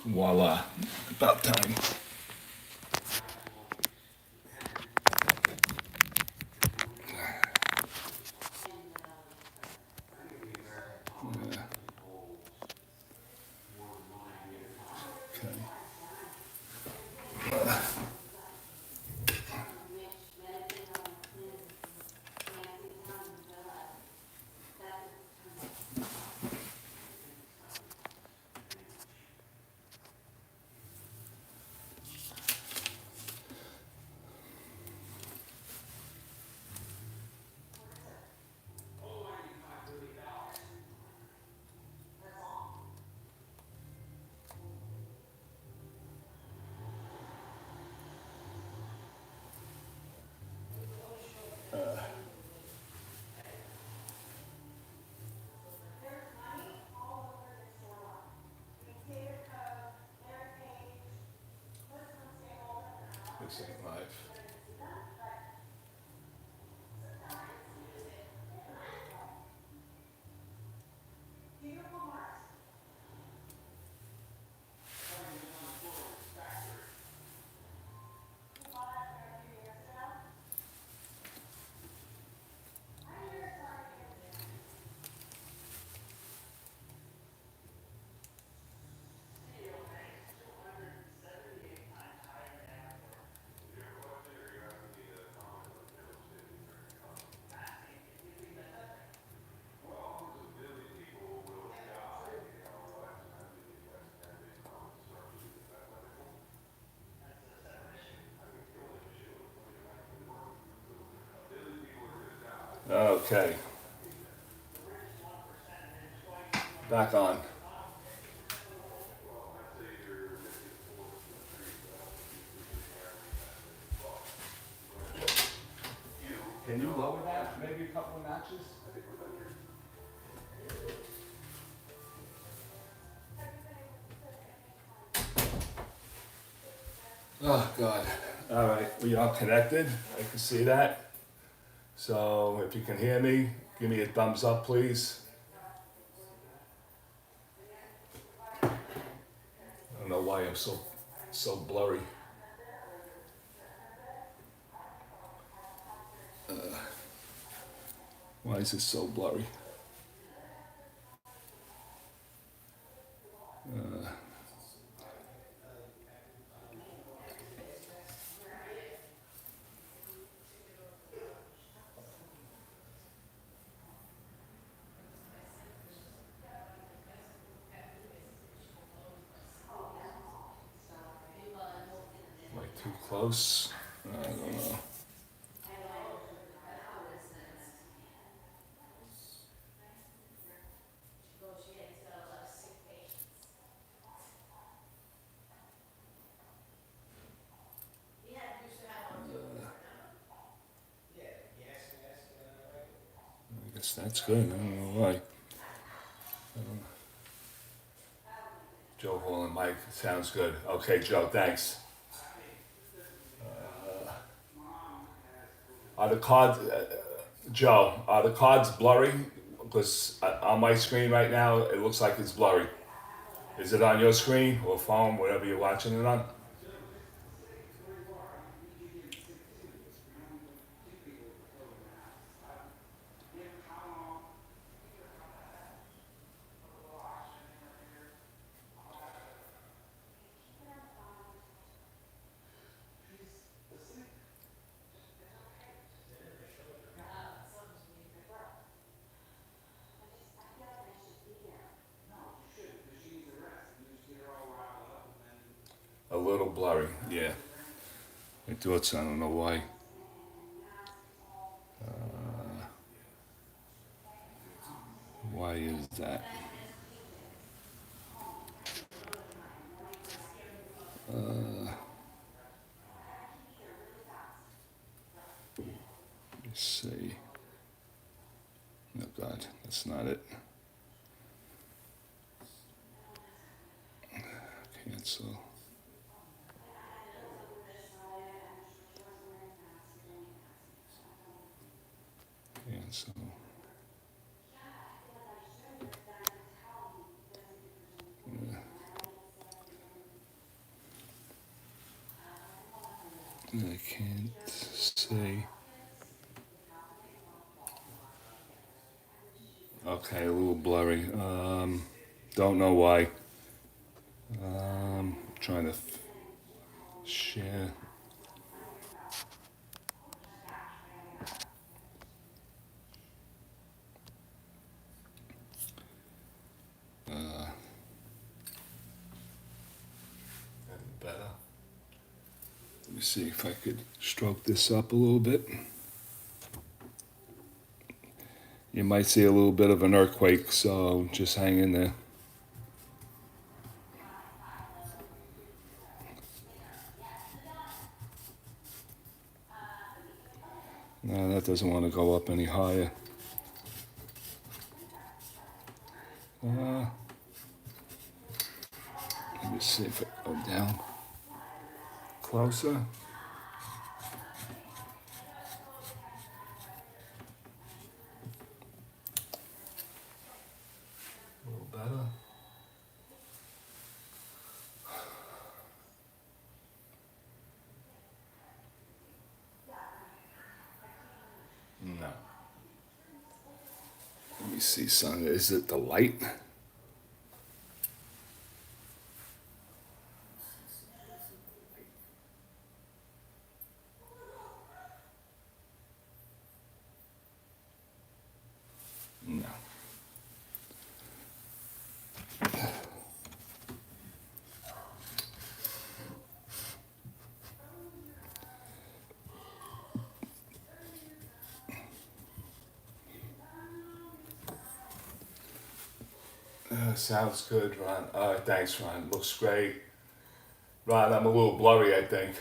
Voila, about time. This ain't live. Okay, back on. Can you lower that maybe a couple of notches? Oh God. All right, we are connected. I can see that. So if you can hear me, give me a thumbs up, please. I don't know why I'm so blurry. Why is it so blurry? Am I too close? I don't know. I guess that's good. I don't know why. Joe Hall and Mike, sounds good. Okay, Joe, thanks. Are the cards, Joe, are the cards blurry? Because on my screen right now, it looks like it's blurry. Is it on your screen or phone, whatever you're watching it on? A little blurry, yeah. I thought so, I don't know why. Why is that? Let's see. Oh God, that's not it. Cancel. Cancel. I can't see. Okay, a little blurry. Don't know why. Trying to share. Better. Let me see if I could stroke this up a little bit. You might see a little bit of an earthquake, so just hang in there. No, that doesn't want to go up any higher. Let me see if I go down closer. A little better. No. Let me see, son. Is it the light? No. Sounds good, Ron. All right, thanks, Ron. Looks great. Ron, I'm a little blurry, I think.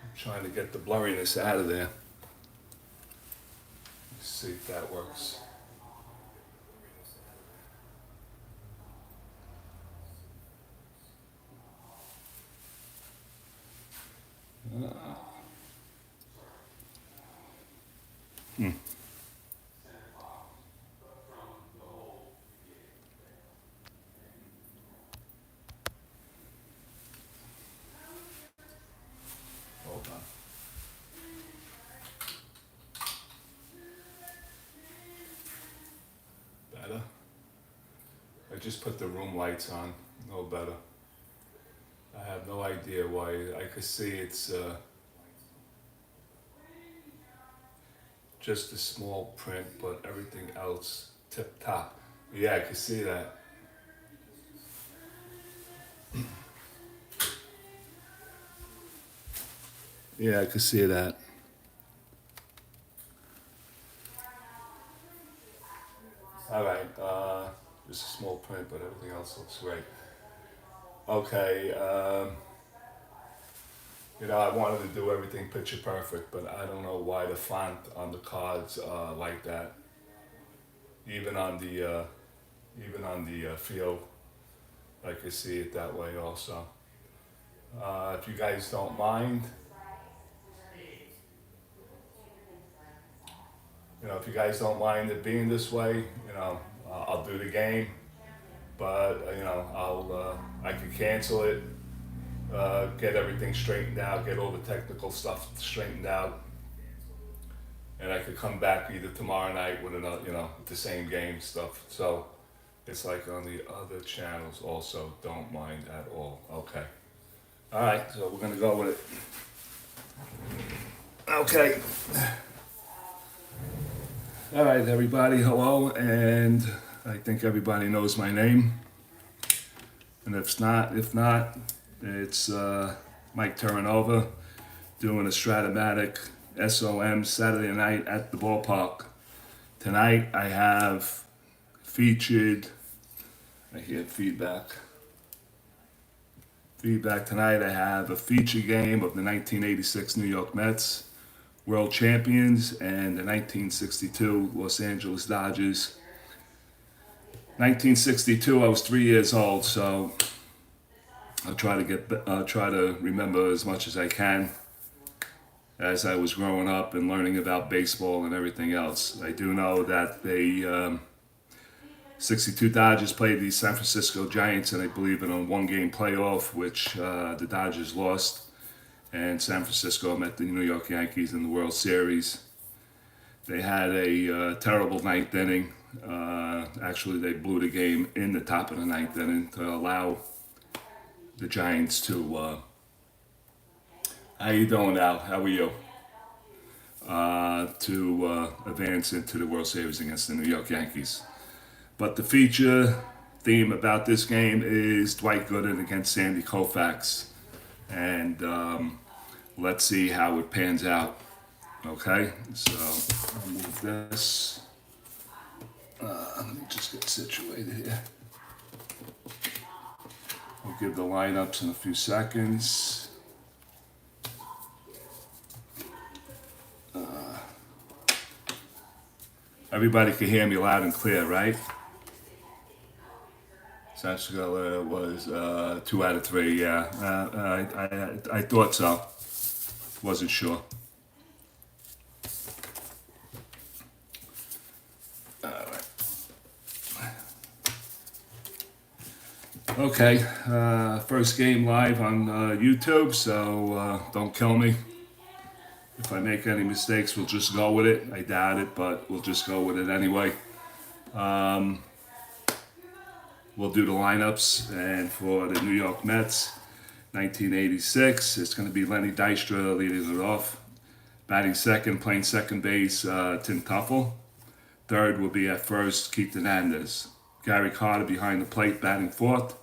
I'm trying to get the blurriness out of there. Let's see if that works. Hold on. Better? I just put the room lights on. No better. I have no idea why. I could see it's just a small print, but everything else tip top. Yeah, I could see that. Yeah, I could see that. All right, just a small print, but everything else looks great. Okay, I wanted to do everything picture perfect, but I don't know why the font on the cards like that. Even on the field, I could see it that way also. If you guys don't mind, if you guys don't mind it being this way, I'll do the game, but I could cancel it, get everything straightened out, get all the technical stuff straightened out, and I could come back either tomorrow night with another, the same game stuff. So it's like on the other channels also. Don't mind at all. Okay. All right. So we're gonna go with it. Okay. All right, everybody. Hello, and I think everybody knows my name. And if not, it's Mike Terranova doing a Stratomatic SOM Saturday night at the ballpark. Tonight I have featured, I hear feedback. Tonight I have a feature game of the 1986 New York Mets, world champions, and the 1962 Los Angeles Dodgers. 1962, I was 3 years old, so I'll try to remember as much as I can as I was growing up and learning about baseball and everything else. I do know that the 62 Dodgers played the San Francisco Giants, and I believe in a one-game playoff, which the Dodgers lost, and San Francisco met the New York Yankees in the World Series. They had a terrible ninth inning. Actually, they blew the game in the top of the ninth inning to allow the Giants to... how you doing, Al? How are you? To advance into the World Series against the New York Yankees. But the feature theme about this game is Dwight Gooden against Sandy Koufax. And let's see how it pans out. Okay, so I'll move this. Let me just get situated here. We'll give the lineups in a few seconds. Everybody can hear me loud and clear, right? Sanchko was 2 out of 3, yeah. I thought so. Wasn't sure. Okay, first game live on YouTube, so don't kill me. If I make any mistakes, we'll just go with it. I doubt it, but we'll just go with it anyway. We'll do the lineups, and for the New York Mets, 1986, it's going to be Lenny Dykstra leading it off. Batting second, playing second base, Tim Tuffle. Third will be at first, Keith Hernandez. Gary Carter behind the plate, batting fourth.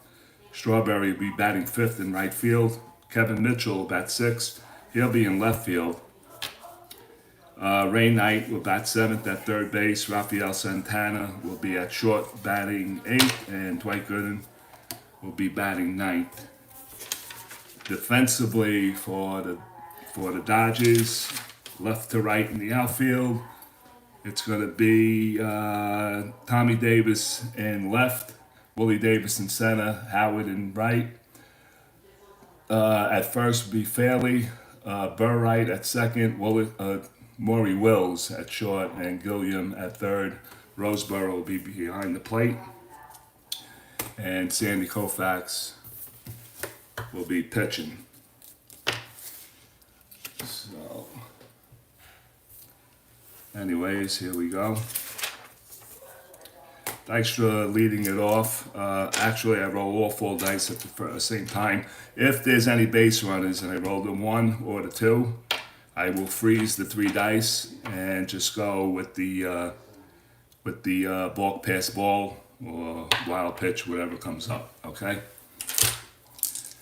Strawberry will be batting fifth in right field. Kevin Mitchell will bat sixth. He'll be in left field. Ray Knight will bat seventh at third base. Rafael Santana will be at short, batting eighth. And Dwight Gooden will be batting ninth. Defensively for the Dodgers, left to right in the outfield, it's going to be Tommy Davis in left, Willie Davis in center, Howard in right. At first will be Fairley, Burright at second, Maury Wills at short, and Gilliam at third. Roseboro will be behind the plate, and Sandy Koufax will be pitching. So, anyways, here we go. Dykstra leading it off. Actually, I roll all 4 dice at the same time. If there's any base runners and I roll the 1 or the 2, I will freeze the 3 dice and just go with the balk pass ball or wild pitch, whatever comes up. Okay.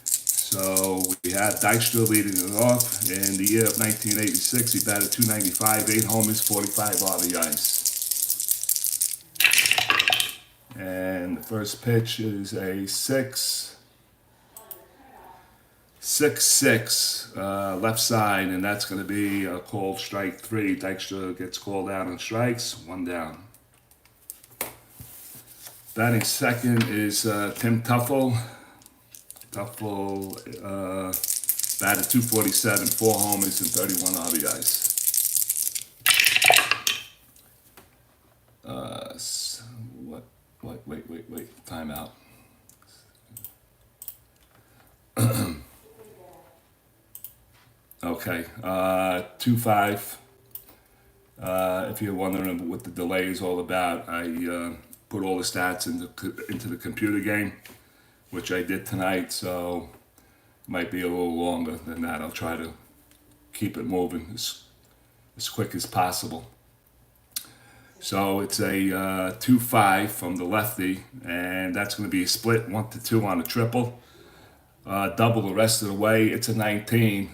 So we had Dykstra leading it off. In the year of 1986, he batted .295, 8 homers, 45 RBIs. And the first pitch is a 6-6 left side, and that's going to be a called strike 3. Dykstra gets called out on strikes, 1 down. Batting second is Tim Tuffle. Tuffle batted .247, 4 homers and 31 RBIs. Wait, timeout. Okay, 2-5. If you're wondering what the delay is all about, I put all the stats into the computer game, which I did tonight, so it might be a little longer than that. I'll try to keep it moving as quick as possible. So it's a 2-5 from the lefty, and that's going to be a split 1-2 on a triple. Double the rest of the way. It's a 19.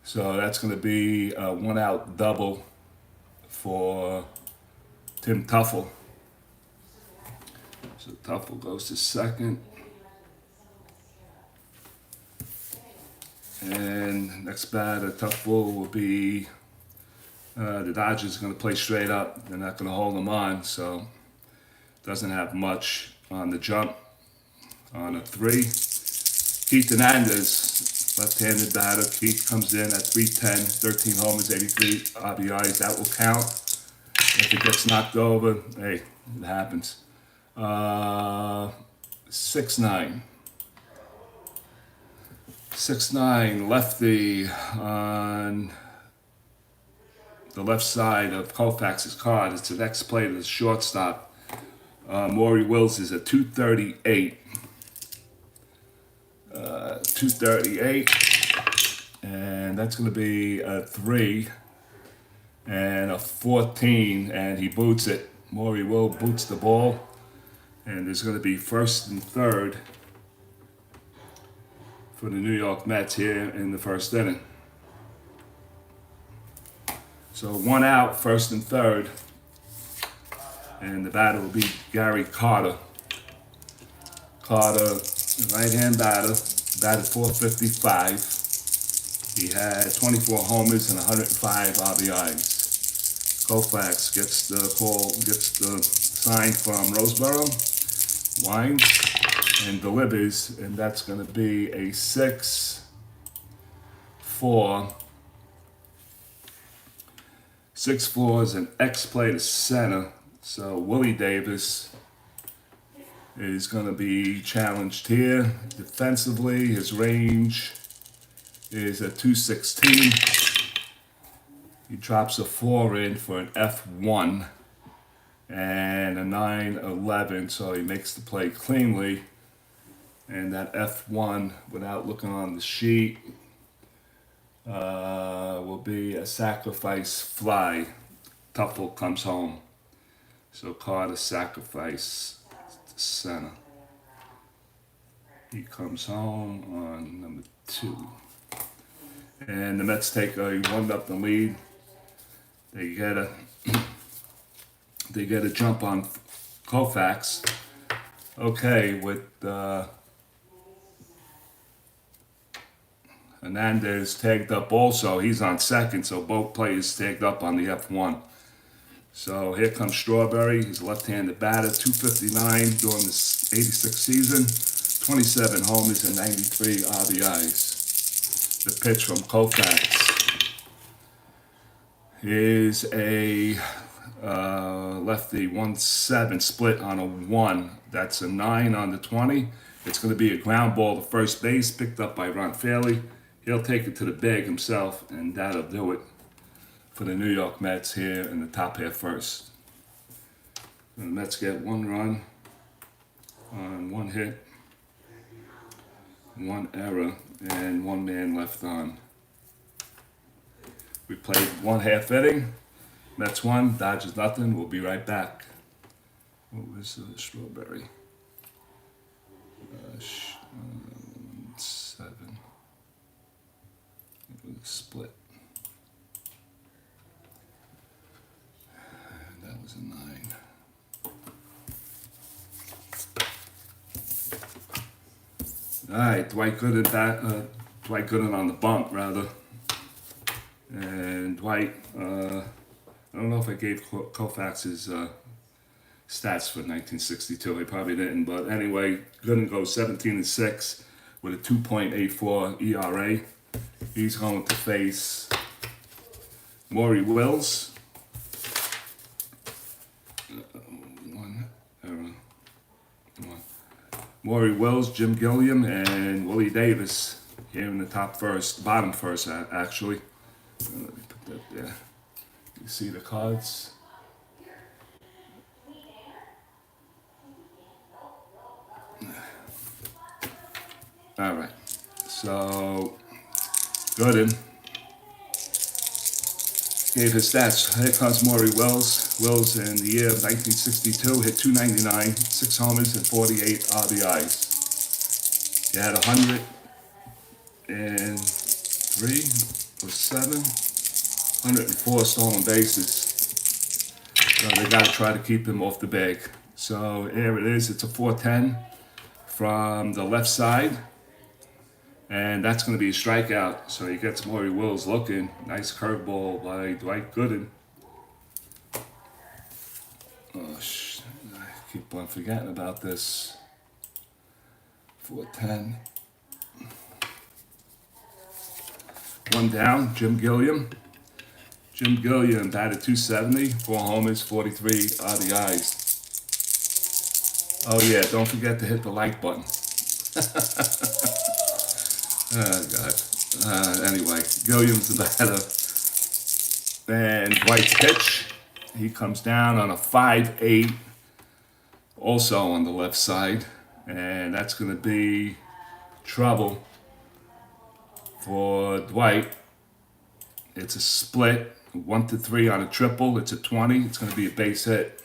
So that's going to be a 1-out double for Tim Tuffle. So Tuffle goes to second. And next batter, Tuffle will be, the Dodgers are going to play straight up. They're not going to hold them on. So doesn't have much on the jump. On a 3, Keith Hernandez, left-handed batter. Keith comes in at 310, 13 homers, 83 RBIs. That will count. If it gets knocked over, hey, it happens. 6'9". 6'9", lefty on the left side of KOUFAX's card. It's the next play to the shortstop. Maury Wills is at 238. 238. And that's going to be a 3 and a 14. And he boots it. Maury Will boots the ball. And there's going to be 1st and 3rd for the New York Mets here in the 1st inning. So 1 out, 1st and 3rd. And the batter will be Gary Carter. Carter, right-hand batter, batted .455. He had 24 homers and 105 RBIs. KOUFAX gets the call, gets the sign from Roseboro, winds, and delivers, and that's going to be a 6-4. 6-4 is an X play to center, so Willie Davis is going to be challenged here. Defensively, his range is at 216. He drops a 4 in for an F1 and a 9-11, so he makes the play cleanly. And that F1, without looking on the sheet, will be a sacrifice fly. Tuffle comes home. So Carter sacrifice to center. He comes home on number 2. And the Mets take a 1-0 lead. They get a jump on KOUFAX. Okay, with Hernandez tagged up also. He's on second, so both players tagged up on the F1. So here comes Strawberry. He's a left-handed batter, 259 during this 86 season, 27 homers and 93 RBIs. The pitch from KOUFAX is a lefty 1-7 split on a 1. That's a 9 on the 20. It's going to be a ground ball to first base, picked up by Ron Fairley. He'll take it to the bag himself, and that'll do it for the New York Mets here in the top half first. And the Mets get 1 run on 1 hit, 1 error, and 1 man left on. We played 1 half inning. Mets 1, Dodgers nothing. We'll be right back. What was Strawberry? 7. It was a split. And that was a 9. All right, Dwight Gooden on the bump, rather. And Dwight, I don't know if I gave KOUFAX's stats for 1962. I probably didn't, but anyway, Gooden goes 17-6 with a 2.84 ERA. He's going to face Maury Wills. 1 error. 1. Maury Wills, Jim Gilliam, and Willie Davis here in the bottom first, actually. Let me put that there. You see the cards? All right. So, Gooden gave his stats. Here comes Maury Wills. Wills in the year of 1962 hit .299, 6 homers and 48 RBIs. He had 103 or 7, 104 stolen bases. So they got to try to keep him off the bag. So here it is. It's a 410 from the left side. And that's going to be a strikeout. So he gets Maury Wills looking. Nice curveball by Dwight Gooden. Oh, I keep on forgetting about this. 410. One down, Jim Gilliam. Jim Gilliam batted .270, 4 homers, 43 RBIs. Oh yeah, don't forget to hit the like button. Oh God. Anyway, Gilliam's the batter. And Dwight's pitch. He comes down on a 5-8, also on the left side. And that's going to be trouble for Dwight. It's a split, 1-3 on a triple. It's a 20. It's going to be a base hit.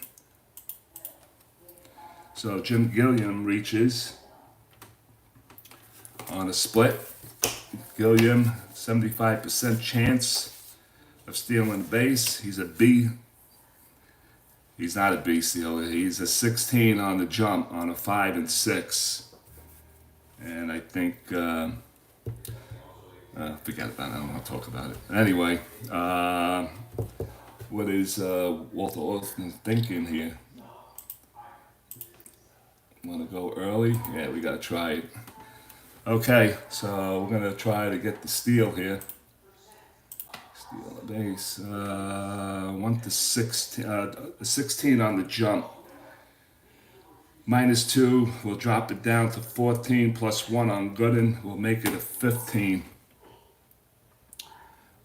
So Jim Gilliam reaches on a split. Gilliam, 75% chance of stealing the base. He's a B. He's not a B stealer. He's a 16 on the jump on a 5 and 6. And I think, forget about it. I don't want to talk about it. Anyway, what is Walter Austin thinking here? Want to go early? Yeah, we got to try it. Okay, so we're going to try to get the steal here. Steal the base. 1-16, 16 on the jump. -2, we'll drop it down to 14, +1 on Gooden. We'll make it a 15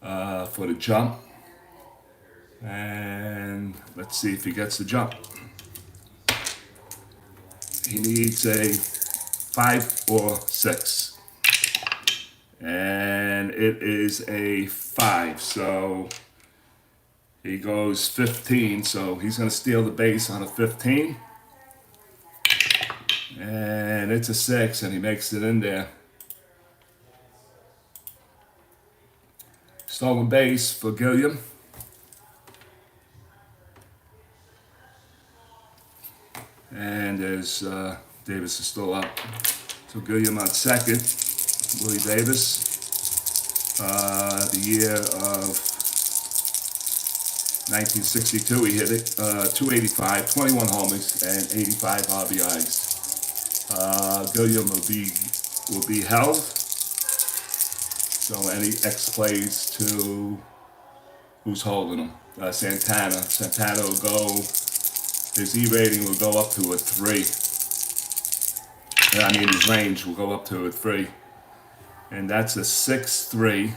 for the jump. And let's see if he gets the jump. He needs a 5 or 6. And it is a 5, so he goes 15, so he's going to steal the base on a 15. And it's a 6, and he makes it in there. Stolen base for Gilliam. And there's Davis is still up. So Gilliam on second. Willie Davis. The year of 1962, he hit it. 285, 21 homers, and 85 RBIs. Gilliam will be held. So any X plays to who's holding him? Santana. Santana will go. His E rating will go up to a 3. I mean, his range will go up to a 3. And that's a 6-3.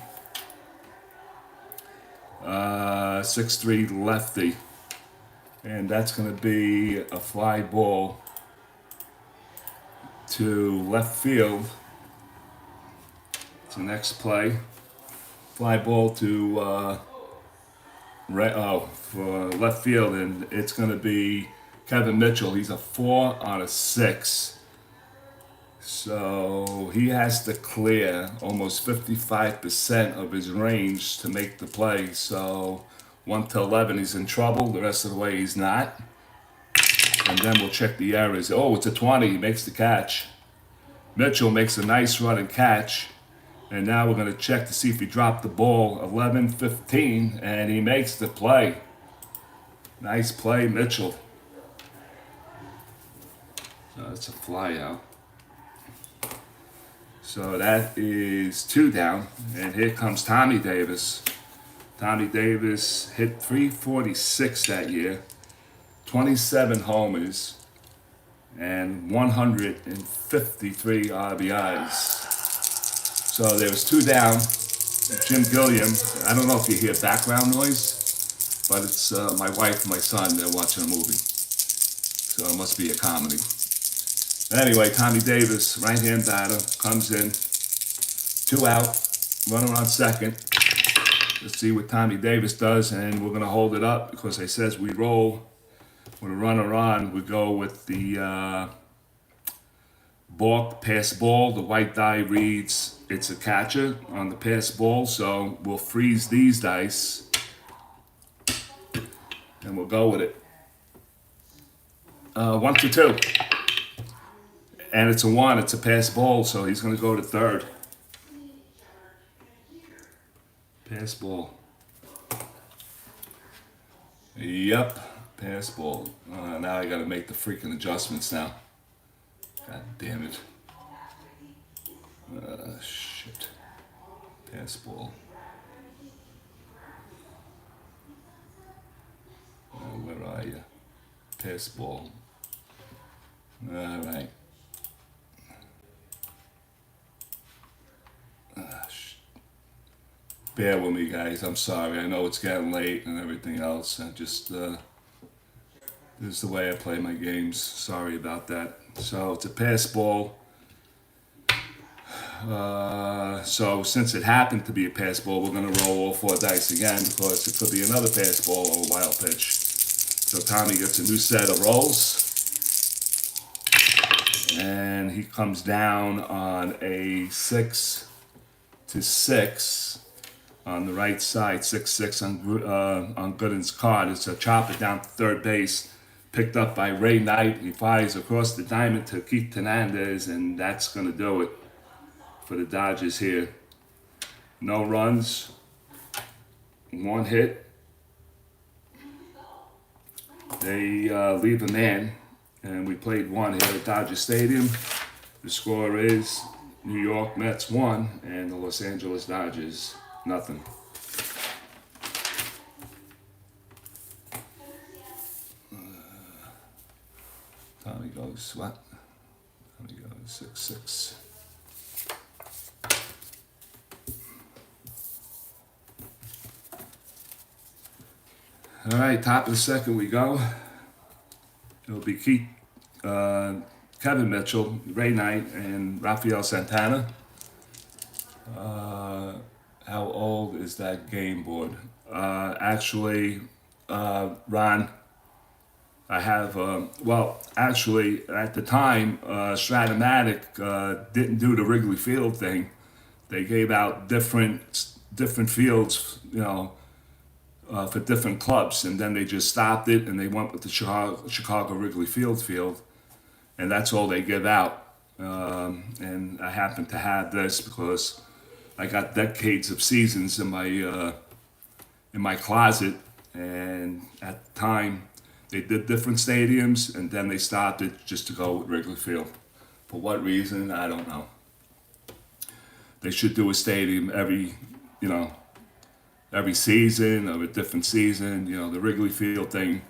6-3 lefty. And that's going to be a fly ball to left field. It's the next play. Fly ball to for left field, and it's going to be Kevin Mitchell. He's a 4 on a 6. So he has to clear almost 55% of his range to make the play. So 1-11, he's in trouble. The rest of the way, he's not. And then we'll check the errors. Oh, it's a 20. He makes the catch. Mitchell makes a nice run and catch. And now we're going to check to see if he dropped the ball. 11-15, and he makes the play. Nice play, Mitchell. So it's a fly out. So that is 2 down. And here comes Tommy Davis. Tommy Davis hit .346 that year. 27 homers. And 153 RBIs. So there was 2 down. Jim Gilliam. I don't know if you hear background noise, but it's my wife and my son. They're watching a movie. So it must be a comedy. Anyway, Tommy Davis, right-hand batter, comes in. 2 out. Runner on second. Let's see what Tommy Davis does, and we're going to hold it up because it says we roll. With a runner on, we go with the balk pass ball. The white die reads it's a catcher on the pass ball, so we'll freeze these dice and we'll go with it. 1-2, and it's a 1. It's a pass ball, so he's going to go to third. Pass ball. Yep. Pass ball. Now I gotta make the freaking adjustments now. God damn it. Shit. Pass ball. Where are you? Pass ball. Alright. Bear with me, guys. I'm sorry. I know it's getting late and everything else. I just, this is the way I play my games. Sorry about that. So it's a pass ball. So since it happened to be a pass ball, we're going to roll all 4 dice again because it could be another pass ball or a wild pitch. So Tommy gets a new set of rolls. And he comes down on a 6 to 6 on the right side, 6-6 on Gooden's card. It's a chopper down to third base, picked up by Ray Knight. He fires across the diamond to Keith Hernandez, and that's going to do it for the Dodgers here. No runs, 1 hit. They leave a man, and we played 1 here at Dodger Stadium. The score is New York Mets 1 and the Los Angeles Dodgers nothing. Tommy goes what? Tommy goes 6-6. All right, top of the second we go. It'll be Kevin Mitchell, Ray Knight, and Rafael Santana. How old is that game board? Actually, Ron, I have, actually, at the time, Strat and Matic didn't do the Wrigley Field thing. They gave out different fields, for different clubs, and then they just stopped it, and they went with the Chicago Wrigley Field, and that's all they give out. And I happen to have this because I got decades of seasons in my closet, and at the time they did different stadiums, and then they stopped it just to go with Wrigley Field. For what reason, I don't know. They should do a stadium every season or a different season. The Wrigley Field thing,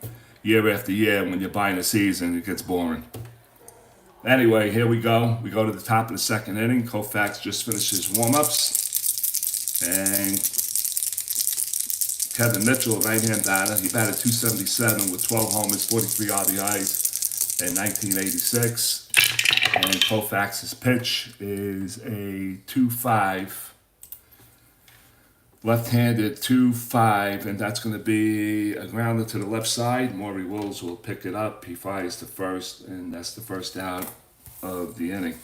year after year, when you're buying a season, it gets boring. Anyway, here we go. We go to the top of the second inning. KOUFAX just finished his warm-ups. And Kevin Mitchell, right-hand batter, he batted .277 with 12 homers, 43 RBIs in 1986. And KOUFAX's pitch is a 2-5. Left-handed 2-5, and that's going to be a grounder to the left side. Maury Wills will pick it up. He fires to first, and that's the first out of the inning.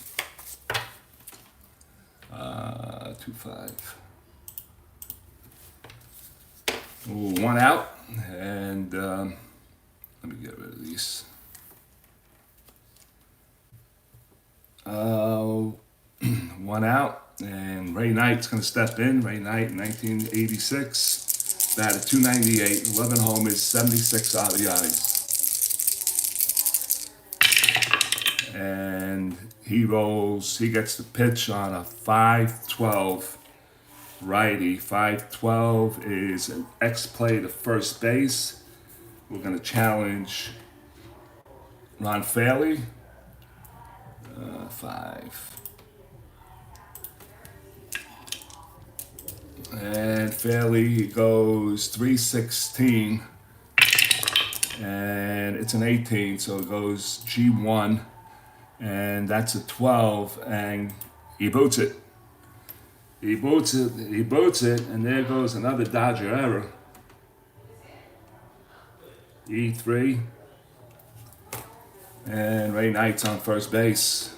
2-5. 1 out, and let me get rid of these. 1 out. And Ray Knight's going to step in. Ray Knight, 1986, batted .298, 11 homers, 76 RBIs. And he gets the pitch on a 5-12 righty. 5-12 is an X-play to first base. We're going to challenge Ron Fairley. 5. And Fairley goes 316, and it's an 18, so it goes G1, and that's a 12, and he boots it. He boots it, and there goes another Dodger error. E3, and Ray Knight's on first base.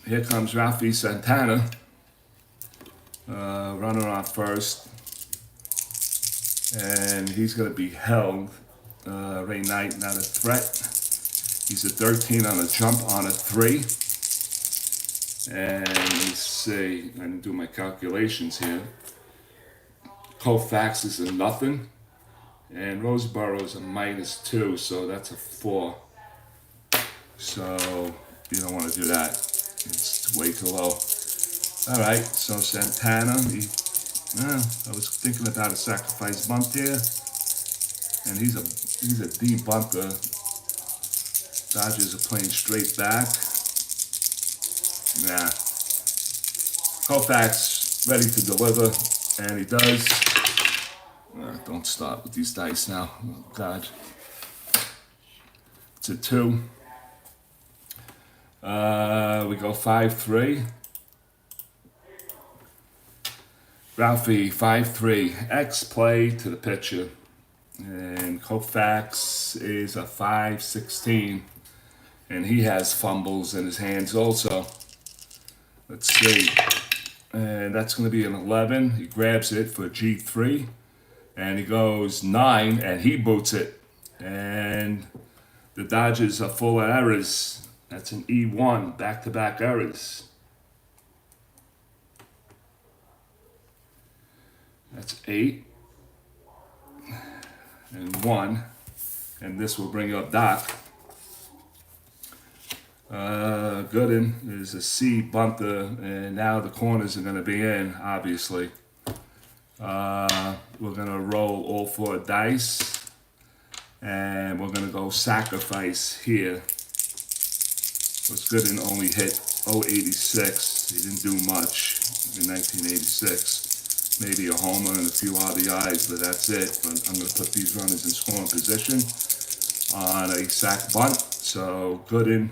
Here comes Rafi Santana, runner on first, and he's going to be held. Ray Knight not a threat. He's a 13 on a jump on a 3. And let's see, I'm going to do my calculations here. KOUFAX is a nothing. And Roseboro is a -2, so that's a 4. So you don't want to do that. It's way too low. All right, so Santana, I was thinking about a sacrifice bunt here, and he's a D bunter. Dodgers are playing straight back. Nah, KOUFAX ready to deliver, and he does. Don't start with these dice now. Oh, God, it's a 2. We go 5-3. Ralphie, 5-3. X play to the pitcher. And KOUFAX is a 5-16. And he has fumbles in his hands also. Let's see. And that's going to be an 11. He grabs it for G3. And he goes 9, and he boots it. And the Dodgers are full of errors. That's an E1, back-to-back errors. That's 8 and 1, and this will bring up Doc. Gooden is a C bunter, and now the corners are going to be in, obviously. We're going to roll all 4 dice, and we're going to go sacrifice here. Gooden only hit 086. He didn't do much in 1986. Maybe a homer and a few RBIs, but that's it. But I'm going to put these runners in scoring position on a sac bunt. So Gooden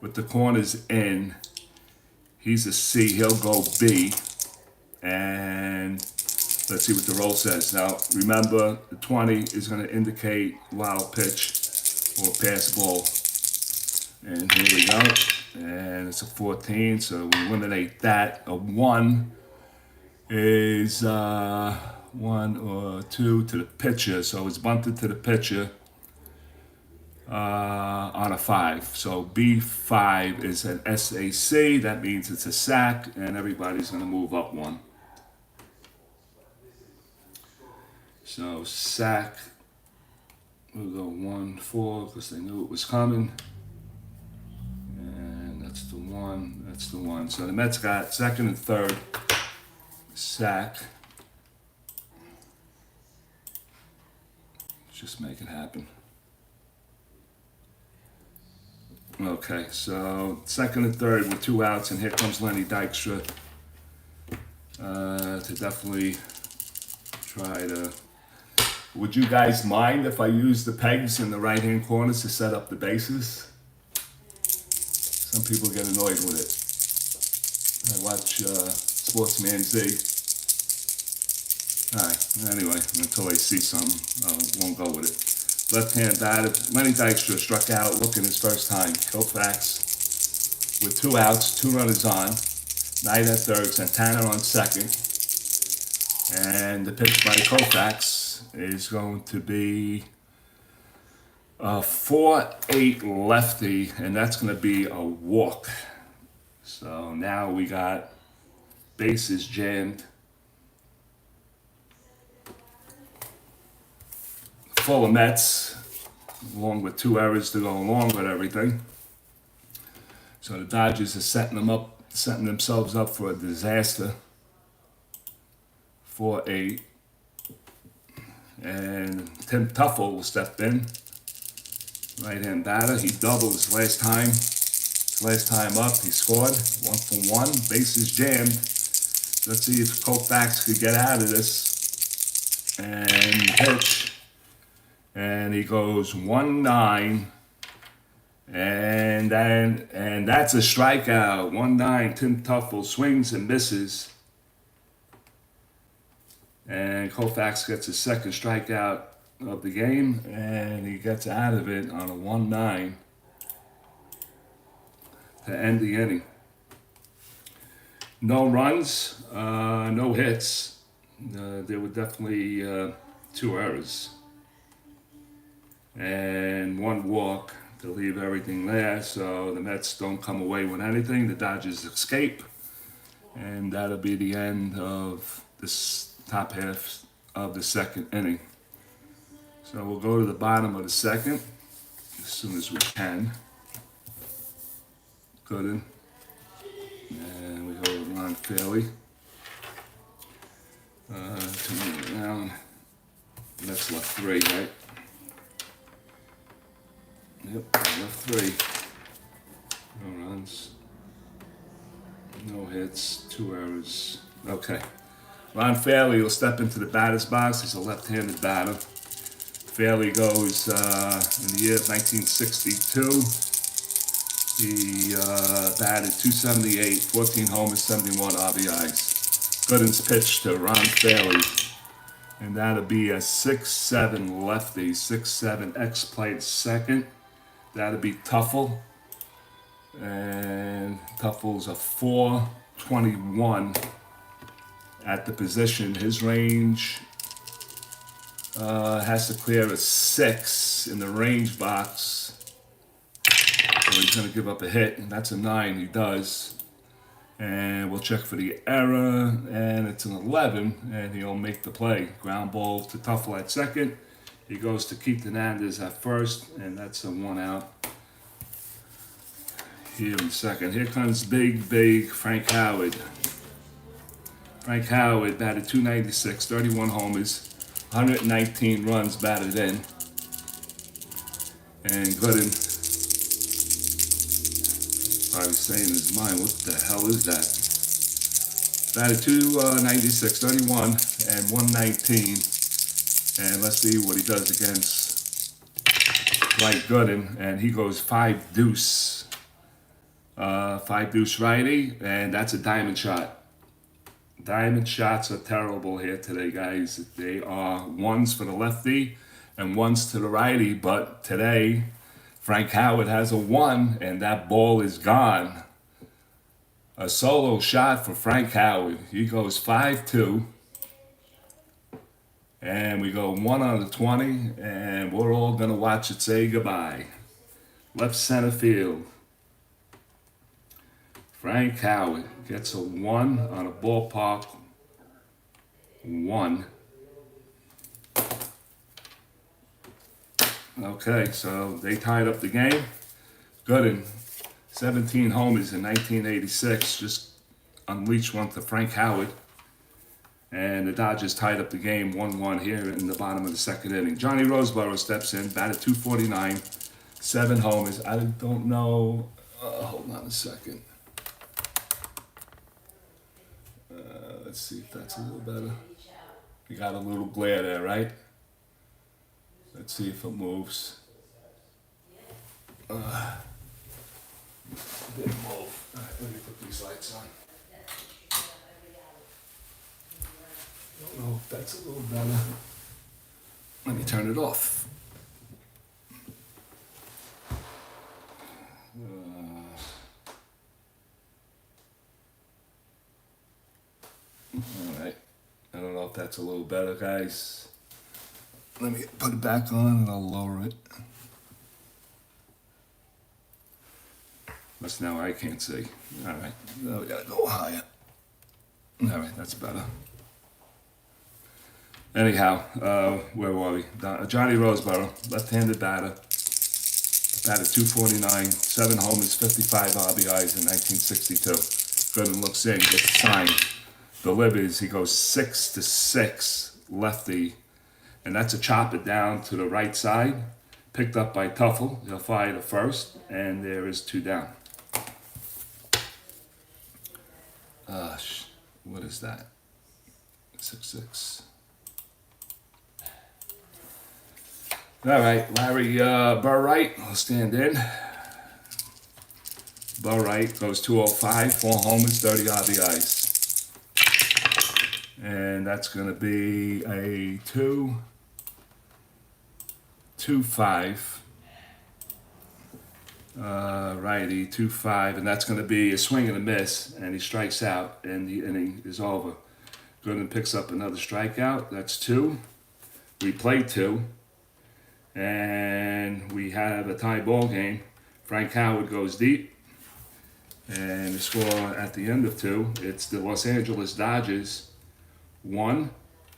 with the corners in. He's a C. He'll go B. And let's see what the roll says. Now, remember, the 20 is going to indicate wild pitch or pass ball. And here we go. And it's a 14, so we eliminate that. A 1 is 1 or 2 to the pitcher, so it's bunted to the pitcher on a 5. So B5 is an SAC. That means it's a sack, and everybody's going to move up 1. So sack, we'll go 1-4 because they knew it was coming. And that's the 1. That's the 1. So the Mets got second and third. Sack. Just make it happen. Okay, so second and third with 2 outs, and here comes Lenny Dykstra to definitely try to. Would you guys mind if I use the pegs in the right-hand corners to set up the bases? Some people get annoyed with it. I watch Sportsman Z. Alright, anyway, until they see something, I won't go with it. Left-hand batter, Lenny Dykstra struck out looking his first time. KOUFAX with 2 outs, 2 runners on. Knight at third, Santana on second. And the pitch by KOUFAX is going to be a 4-8 lefty, and that's going to be a walk. So now we got bases jammed. Full of Mets, along with 2 errors to go along with everything. So the Dodgers are setting themselves up for a disaster. 4-8. And Tim Tuffle will step in. Right-hand batter. He doubled his last time. Last time up, he scored 1-for-1. Bases jammed. Let's see if KOUFAX could get out of this. And pitch. And he goes 1-9. And that's a strikeout. 1-9. Tim Tuffle swings and misses. And KOUFAX gets his second strikeout of the game, and he gets out of it on a 1-9 to end the inning. No runs, no hits. There were definitely 2 errors and 1 walk to leave everything there. So the Mets don't come away with anything. The Dodgers escape, and that'll be the end of this top half of the second inning. So we'll go to the bottom of the second as soon as we can. Gooden. And we go with Ron Fairley. Turn it around. That's left 3, right? Yep, left 3. No runs. No hits, 2 errors. Okay. Ron Fairley will step into the batter's box. He's a left-handed batter. Fairley goes in the year of 1962. He batted .278, 14 homers, 71 RBIs. Gooden's pitch to Ron Fairley. And that'll be a 6'7" lefty, 6'7" X played second. That'll be Tuffle. And Tuffle's a .421 at the position. His range has to clear a 6 in the range box. So he's going to give up a hit, and that's a 9. He does. And we'll check for the error, and it's an 11, and he'll make the play. Ground ball to Tuffle at second. He goes to Keith Hernandez at first, and that's a 1 out. Here in second. Here comes big Frank Howard. Frank Howard batted .296, 31 homers, 119 runs batted in. And Gooden probably saying in his mind, what the hell is that? Batted .296, 31 and 119. And let's see what he does against Dwight Gooden. And he goes 5 deuce. 5 deuce righty, and that's a diamond shot. Diamond shots are terrible here today, guys. They are 1s for the lefty and 1s to the righty, but today Frank Howard has a 1, and that ball is gone. A solo shot for Frank Howard. He goes 5-2, and we go 1 on the 20, and we're all gonna watch it say goodbye. Left center field. Frank Howard gets a 1 on a ballpark 1. Okay, so they tied up the game. Gooden, 17 homers in 1986, just unleashed one to Frank Howard. And the Dodgers tied up the game 1-1 here in the bottom of the second inning. Johnny Roseboro steps in, batted .249, 7 homers. I don't know, hold on a second. Let's see if that's a little better. We got a little glare there, right? Let's see if it moves. Didn't move. All right, let me put these lights on. Don't know if that's a little better. Let me turn it off. All right. I don't know if that's a little better, guys. Let me put it back on and I'll lower it. But now I can't see. All right. Now we gotta go higher. All right, that's better. Anyhow, where were we? Johnny Roseboro, left-handed batter. Batted .249, 7 homers, 55 RBIs in 1962. Gooden looks in, gets a sign. Delivers, he goes 6-6 lefty, and that's a chop it down to the right side, picked up by Tuffle. He'll fly to first, and there is 2 down. What is that? 6-6. All right, Larry Burright will stand in. Burright goes 205, 4 homers, 30 RBIs. And that's going to be a 2-5. Righty, 2-5. And that's going to be a swing and a miss. And he strikes out, and the inning is over. Gooden picks up another strikeout. That's 2. We played 2. And we have a tie ball game. Frank Howard goes deep. And the score at the end of 2, it's the Los Angeles Dodgers 1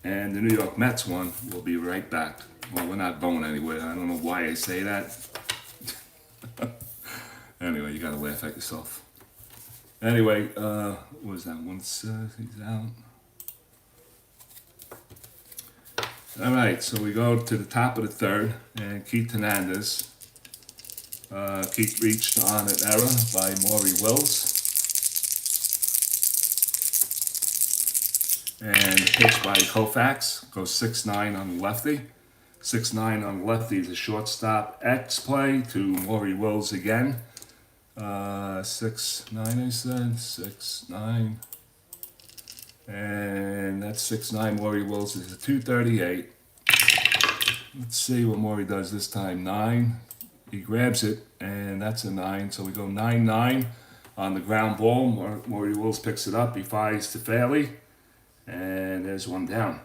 and the New York Mets one. We'll be right back. Well, we're not going anywhere. I don't know why I say that. Anyway, you gotta laugh at yourself. Anyway, what was that? Once he's out. All right, so we go to the top of the third, and Keith Hernandez. Keith reached on an error by Maury Wills. And the pitch by KOUFAX goes 6-9 on the lefty. 6-9 on the lefty is a shortstop X play to Maury Wills again. 6-9 I said, 6-9. And that's 6-9. Maury Wills is a 238. Let's see what Maury does this time. 9. He grabs it, and that's a 9. So we go 9-9 on the ground ball. Maury Wills picks it up. He fires to Fairley. And there's one down.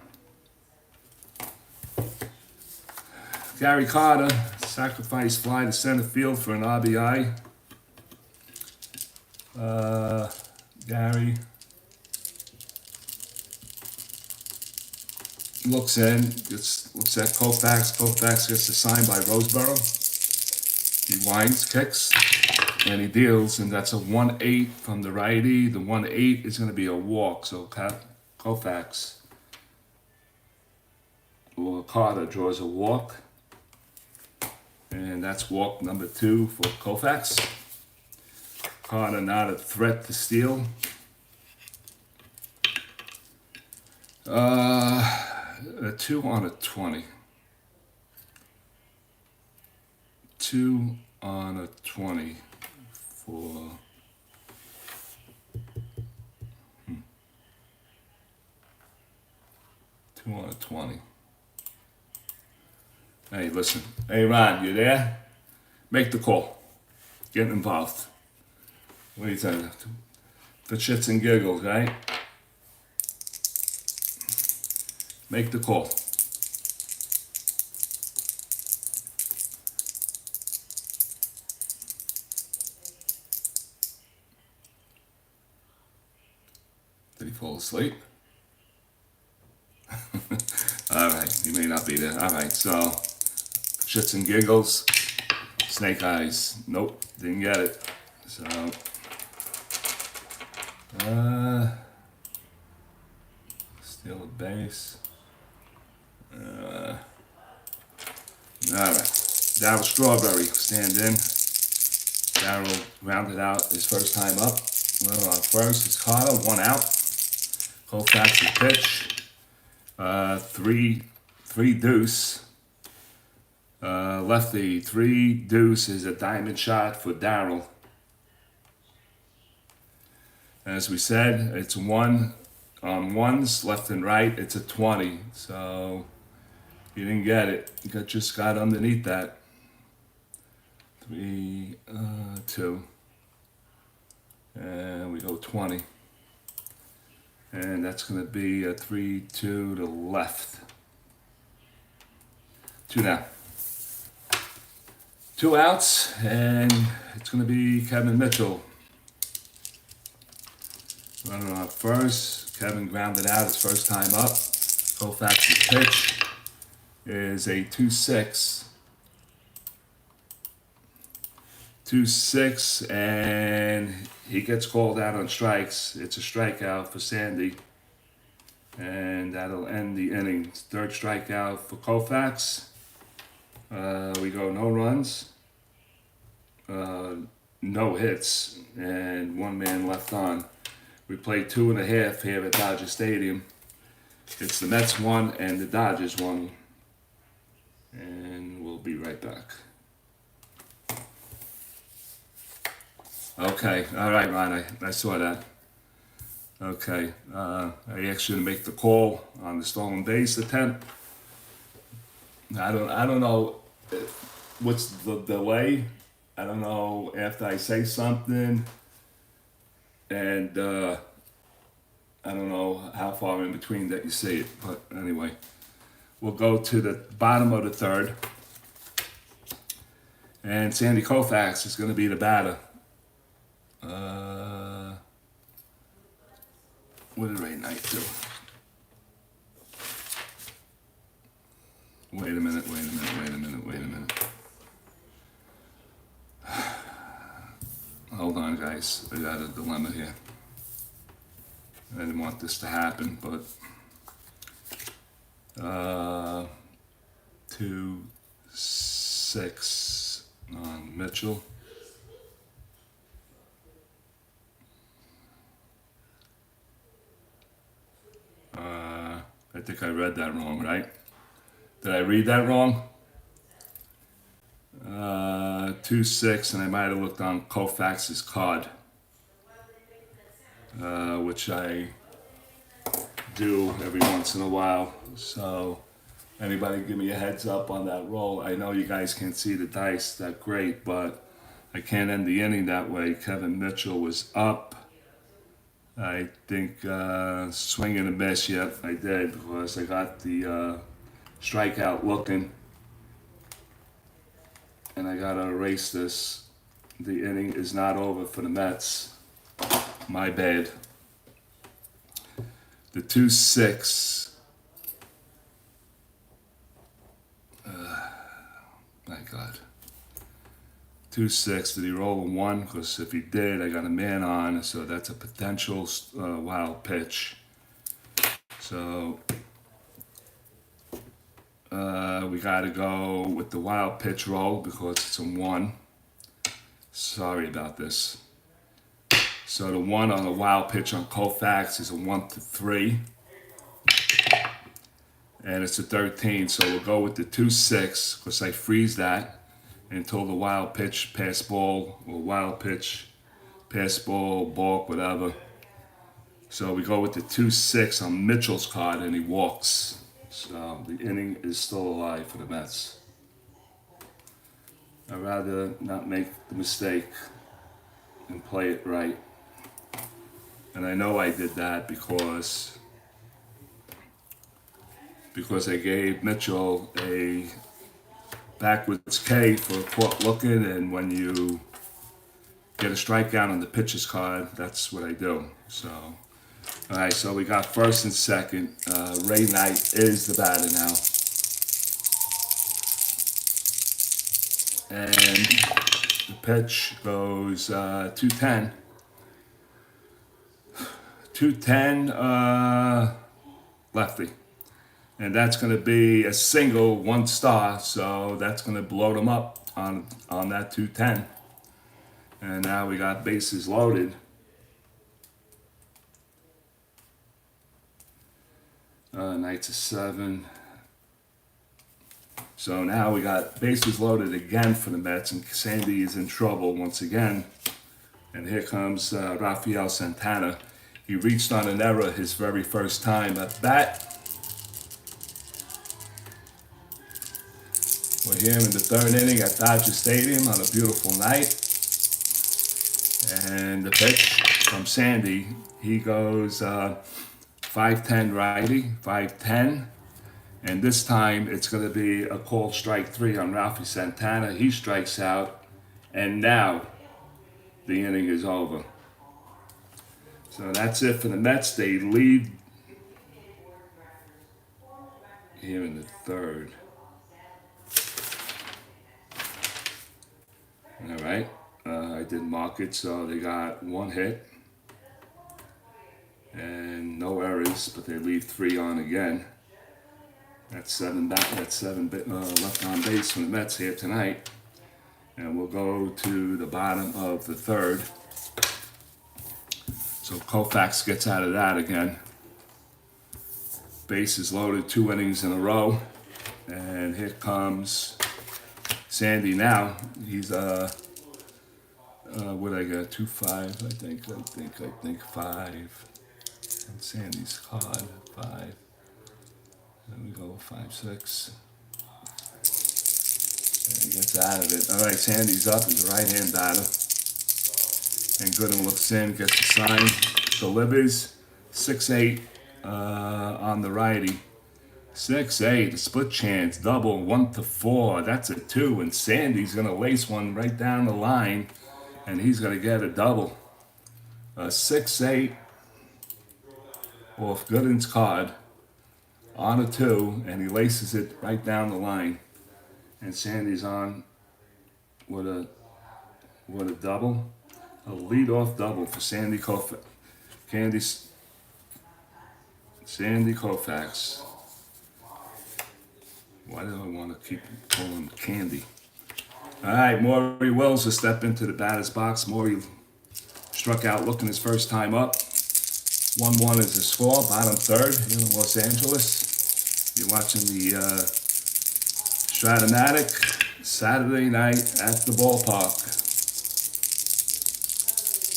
Gary Carter, sacrifice fly to center field for an RBI. Gary looks in, looks at KOUFAX. KOUFAX gets assigned by Roseboro. He winds, kicks, and he deals, and that's a 1-8 from the righty. The 1-8 is going to be a walk, so KOUFAX or Carter draws a walk, and that's walk number 2 for KOUFAX. Carter not a threat to steal. A 2 on a 20. 2 on a 20 for 2 on a 20. Hey, listen. Hey, Ron, you there? Make the call. Get involved. What do you think? For shits and giggles, right? Make the call. Did he fall asleep? Alright, he may not be there. Alright, so shits and giggles. Snake eyes. Nope, didn't get it. So steal a base. Alright. Darryl Strawberry, stand in. Darryl rounded out his first time up. Well, on first, it's Carter, 1 out. KOUFAX pitch. 3 deuce. Lefty, 3 deuce is a diamond shot for Darryl. As we said, it's 1 on ones, left and right, it's a 20. So you didn't get it. You just got underneath that. 3, 2. And we go 20. And that's going to be a 3-2 to the left. 2 down. 2 outs, and it's going to be Kevin Mitchell. Running on first. Kevin grounded out his first time up. KOUFAX's pitch is a 2-6. 2-6, and he gets called out on strikes. It's a strikeout for Sandy, and that'll end the inning. 3rd strikeout for KOUFAX. We go no runs, no hits, and 1 man left on. We play 2.5 here at Dodger Stadium. It's the Mets 1 and the Dodgers 1, and we'll be right back. Okay, all right, Ron, I saw that. Okay, I asked you to make the call on the stolen base attempt. I don't know what's the delay. I don't know after I say something, and I don't know how far in between that you see it. But anyway, we'll go to the bottom of the 3rd, and Sandy KOUFAX is going to be the batter. What did Ray Knight do? Wait a minute, wait a minute, wait a minute, wait a minute. Hold on, guys. I got a dilemma here. I didn't want this to happen, but 2-6 on Mitchell. I think I read that wrong, right? Did I read that wrong? 2-6, and I might have looked on KOUFAX's card, which I do every once in a while. So anybody give me a heads up on that roll? I know you guys can't see the dice that great, but I can't end the inning that way. Kevin Mitchell was up. I think swing and a miss. Yep, I did, because I got the strikeout looking, and I gotta erase this. The inning is not over for the Mets. My bad. The 2-6. My God. 2-6. Did he roll a 1? Because if he did, I got a man on, so that's a potential wild pitch. So we got to go with the wild pitch roll because it's a 1. Sorry about this. So the 1 on the wild pitch on KOUFAX is a 1-3. And it's a 13, so we'll go with the 2-6 because I freeze that until the wild pitch, pass ball, or wild pitch, pass ball, balk, whatever. So we go with the 2-6 on Mitchell's card, and he walks. So the inning is still alive for the Mets. I'd rather not make the mistake and play it right. And I know I did that because I gave Mitchell a backwards K for caught looking, and when you get a strikeout on the pitcher's card, that's what I do. So, all right, so we got first and second. Ray Knight is the batter now. And the pitch goes 2-10. 2-10 lefty. And that's going to be a single, 1 star, so that's going to blow them up on that 2-10. And now we got bases loaded. Knight's a 7. So now we got bases loaded again for the Mets, and Sandy is in trouble once again. And here comes Rafael Santana. He reached on an error his very first time at bat. We're here in the 3rd inning at Dodger Stadium on a beautiful night. And the pitch from Sandy, he goes 5-10 righty, 5-10. And this time it's going to be a called strike 3 on Rafael Santana. He strikes out, and now the inning is over. So that's it for the Mets. They lead here in the 3rd. All right, I did mark it, so they got 1 hit and no errors, but they leave 3 on again. That's 7 left on base for the Mets here tonight. And we'll go to the bottom of the 3rd. So KOUFAX gets out of that again. Bases loaded, 2 innings in a row. And here comes Sandy now. He's what I got, 2-5, I think 5. And Sandy's card, 5. Then we go 5-6. And he gets out of it. All right, Sandy's up. He's a right-hand batter. And Gooden looks in, gets the sign, delivers 6-8 on the righty. 6-8, a split chance, double, 1-4. That's a 2, and Sandy's gonna lace one right down the line, and he's gonna get a double. 6-8 off Gooden's card. on a 2, and he laces it right down the line. And Sandy's on with a double, a leadoff double for Sandy KOUFAX. Sandy KOUFAX. Why do I want to keep calling him Candy? All right, Maury Wills will step into the batter's box. Maury struck out looking his first time up. 1-1 is the score, bottom third here in Los Angeles. You're watching the Strat Matic Saturday night at the ballpark.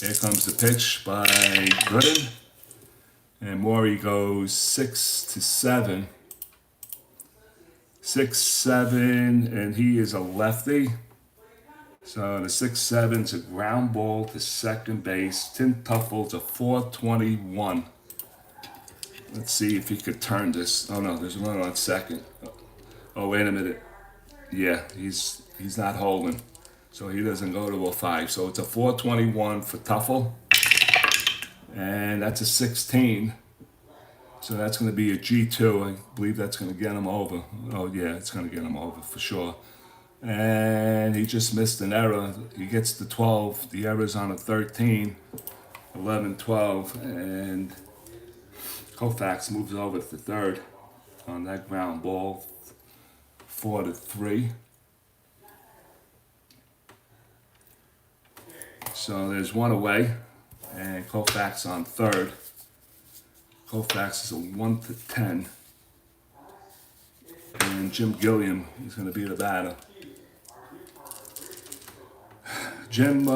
Here comes the pitch by GOODEN. And Maury goes 6-7. 6-7, and he is a lefty. So the 6-7's a ground ball to second base. Tim Tuffle's a 421. Let's see if he could turn this. Oh no, there's a runner on second. Oh, wait a minute. Yeah, he's not holding. So he doesn't go to a 5. So it's a 421 for Tuffle. And that's a 16. So that's going to be a G2. I believe that's going to get him over. Oh yeah, it's going to get him over for sure. And he just missed an error. He gets the 12. The error's on a 13. 11-12. And KOUFAX moves over to third on that ground ball. 4-3. So there's one away. And KOUFAX on third. KOUFAX is a 1-10. And Jim Gilliam is going to be the batter. Jim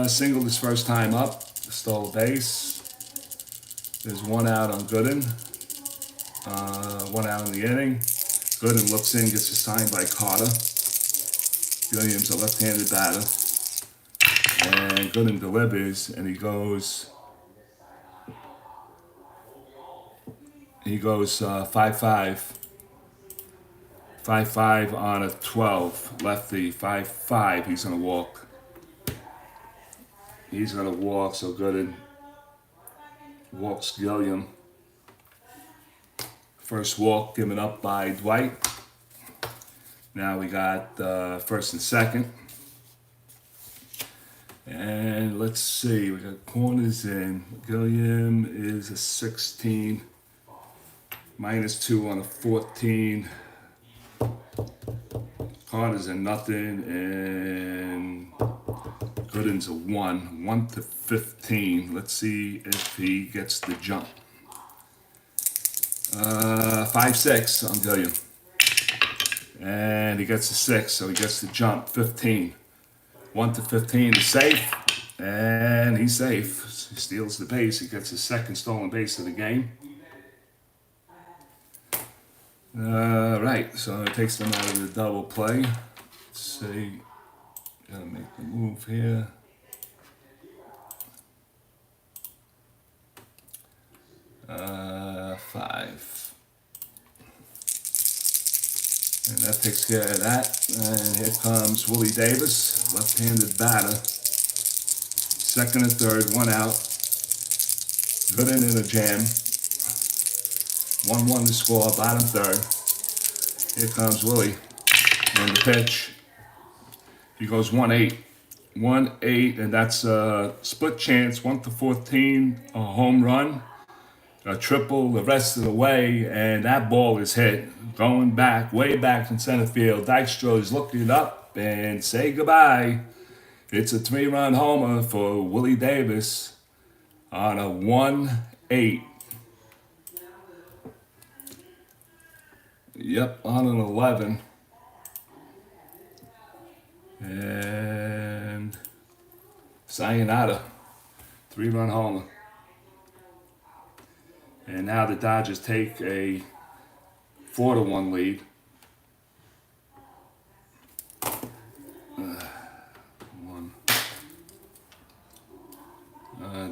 singled his first time up, stole a base. There's one out on GOODEN. One out in the inning. GOODEN looks in, gets a sign by Carter. Gilliam's a left-handed batter. And GOODEN delivers, and he goes 5-5. 5-5 on a 12. Lefty, 5-5. He's going to walk. He's going to walk, so GOODEN walks Gilliam. First walk given up by Dwight. Now we got first and second. And let's see, we got corners in. Gilliam is a 16. -2 on a 14. Carter's a nothing, and GOODEN's a 1. 1-15. Let's see if he gets the jump. 5-6 on Gilliam. And he gets a 6, so he gets the jump. 15. 1-15 is safe, and he's safe. He steals the base. He gets his second stolen base of the game. Right, so it takes them out of the double play. Let's see, gotta make the move here. Five. And that takes care of that. And here comes Willie Davis, left-handed batter. Second and third, one out. GOODEN in a jam. 1-1 to score, bottom third. Here comes Willie. And the pitch. He goes 1-8. 1-8, and that's a split chance, 1-14, a home run, a triple the rest of the way, and that ball is hit. Going back, way back in center field. Dykstra is looking up and say goodbye. It's a 3-run homer for Willie Davis on a 1-8. Yep, on an 11. And sayonara. 3-run homer. And now the Dodgers take a 4-1 lead.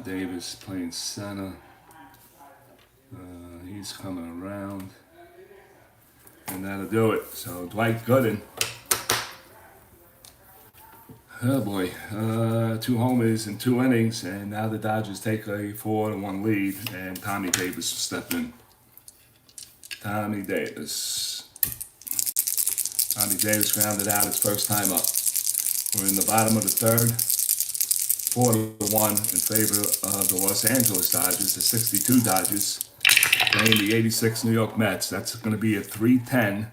Davis playing center. He's coming around. And that'll do it. So Dwight GOODEN. Oh boy, 2 homers in 2 innings, and now the Dodgers take a 4-1 lead, and Tommy Davis will step in. Tommy Davis. Tommy Davis grounded out his first time up. We're in the bottom of the third. 4-1 in favor of the Los Angeles Dodgers, the 62 Dodgers, playing the 86 New York Mets. That's going to be a 3-10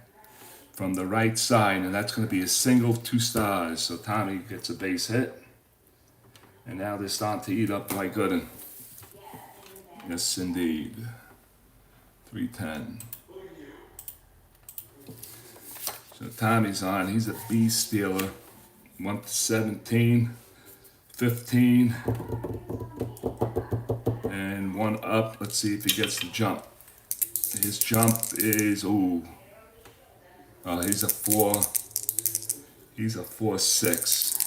from the right side, and that's going to be a single, 2 stars. So Tommy gets a base hit. And now they're starting to eat up like Gooden. Yes, indeed. 3-10. So Tommy's on. He's a beast stealer. 1-17, 15, and 1 up. Let's see if he gets the jump. His jump is, he's a 4. He's a 4-6.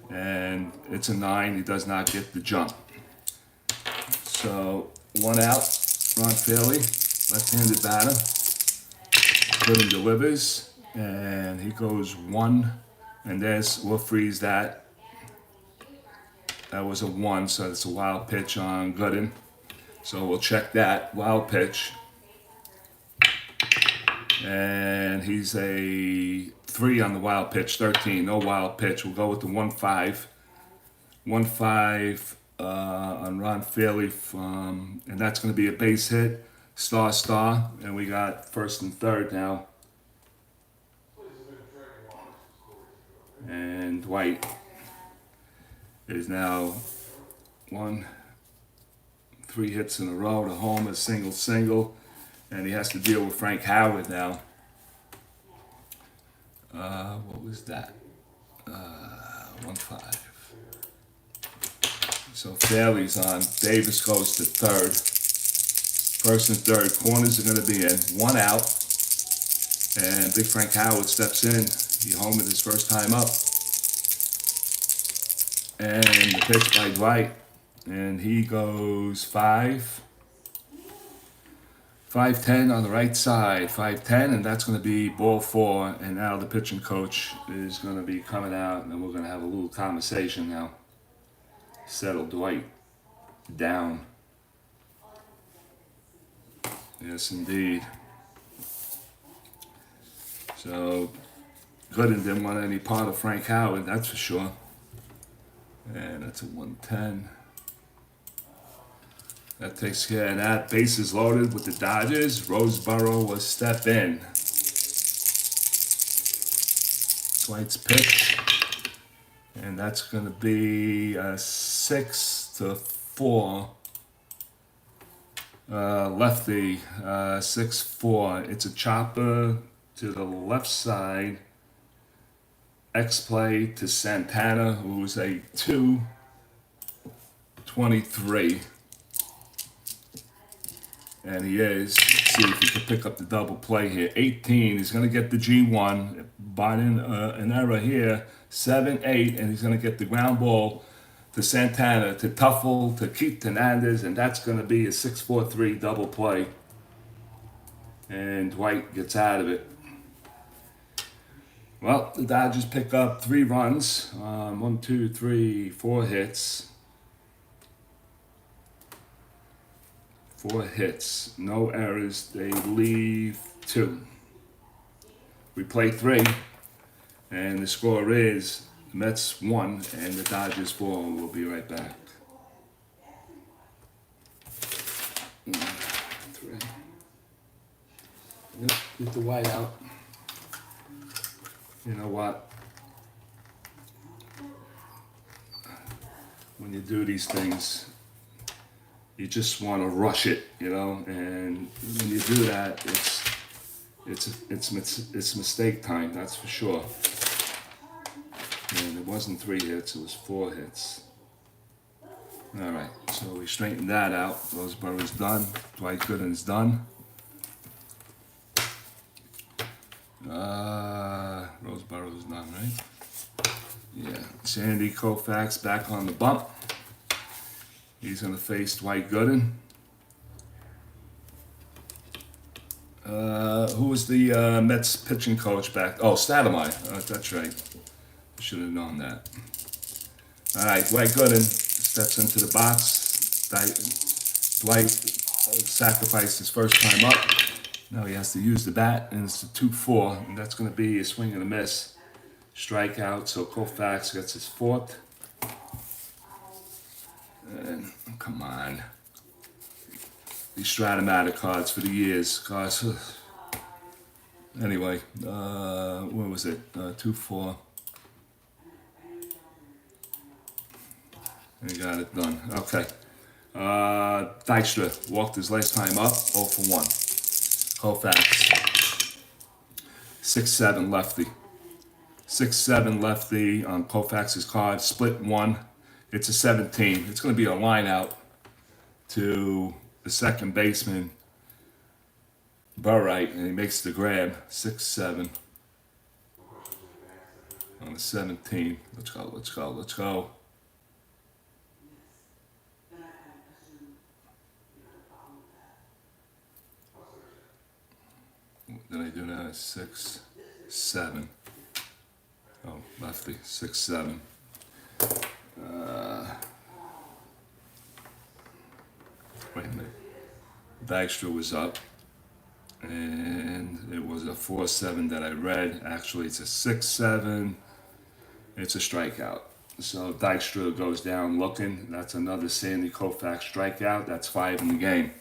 And it's a 9. He does not get the jump. So 1 out. Ron Fairley, left-handed batter. Gooden delivers, and he goes 1. And we'll freeze that. That was a 1, so it's a wild pitch on Gooden. So we'll check that wild pitch. And he's a 3 on the wild pitch, 13, no wild pitch. We'll go with the 1-5. 1-5 on Ron Fairley, and that's going to be a base hit, star, and we got first and third now. And Dwight is now 3 hits in a row, the home is single, and he has to deal with Frank Howard now. What was that? 1-5. So Fairley's on. Davis goes to third. First and third. Corners are going to be in. 1 out. And Big Frank Howard steps in. He homered his first time up. And the pitch by Dwight. And he goes 5-10 on the right side. 5-10, and that's going to be ball 4. And now the pitching coach is going to be coming out, and we're going to have a little conversation now. Settle Dwight down. Yes, indeed. So Gooden didn't want any part of Frank Howard, that's for sure. And that's a 1-10. That takes care of that. Bases loaded with the Dodgers. Roseboro will step in. Dwight's pitch. And that's going to be a 6-4. Lefty, 6-4. It's a chopper to the left side. X-play to Santana, who's a 2-23. And he is. Let's see if he can pick up the double play here. 18, he's going to get the G1. Barring an error here. 7-8, and he's going to get the ground ball to Santana, to Tuffle, to Keith Hernandez, and that's going to be a 6-4-3 double play. And Dwight gets out of it. Well, the Dodgers pick up 3 runs. 1, 2, 3, 4 hits. 4 hits, no errors. They leave 2. We play 3, and the score is the Mets 1 and the Dodgers 4. We'll be right back. 3. Yep, get the white out. You know what? When you do these things, you just want to rush it, you know. And when you do that, it's mistake time. That's for sure. And it wasn't 3 hits; it was 4 hits. All right, so we straightened that out. Roseboro's done. Dwight Gooden's done. Roseboro's done, right? Yeah. Sandy KOUFAX back on the bump. He's going to face Dwight Gooden. Who was the Mets pitching coach back? Oh, Stoudemire. That's right. I should have known that. All right, Dwight Gooden steps into the box. Dwight sacrificed his first time up. Now he has to use the bat, and it's a 2-4, and that's going to be a swing and a miss. Strikeout, so KOUFAX gets his fourth. And come on. These Strat cards for the years. Guys. Anyway, what was it? 2-4. And he got it done. Okay. Dykstra walked his last time up, 0 for 1. KOUFAX. 6-7 lefty. 6-7 lefty on KOUFAX's card. Split 1. It's a 17. It's going to be a line out to the second baseman, Burright, and he makes the grab. 6-7 on the 17. Let's go, let's go, let's go. Did I do that? 6-7. Oh, lefty. 6-7. Wait a minute. Dykstra was up, and it was a 4-7 that I read. Actually, it's a 6-7. It's a strikeout. So Dykstra goes down looking. That's another Sandy KOUFAX strikeout. That's 5 in the game.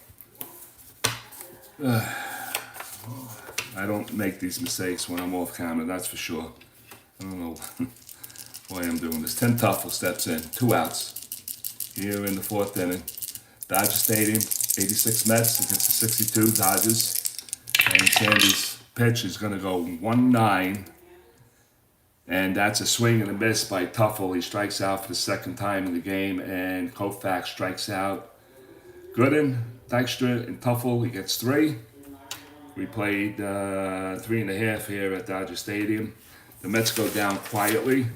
I don't make these mistakes when I'm off camera, that's for sure. I don't know why I'm doing this. Tim Tuffle steps in, 2 outs here in the 4th inning. Dodger Stadium, 86 Mets against the 62 Dodgers. And Sandy's pitch is going to go 1-9. And that's a swing and a miss by Tuffle. He strikes out for the 2nd time in the game, and KOUFAX strikes out. Gooden, Dykstra, and Tuffle, he gets 3. We played 3.5 here at Dodger Stadium. The Mets go down quietly,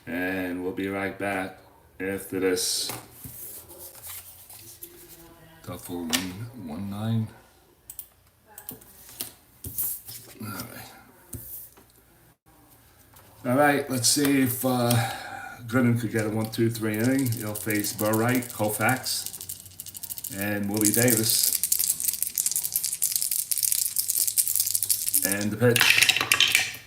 and we'll be right back after this. Tuffle 1-9. All right, let's see if Gooden could get a 1-2-3 inning. He'll face Burright, KOUFAX, and Willie Davis. And the pitch,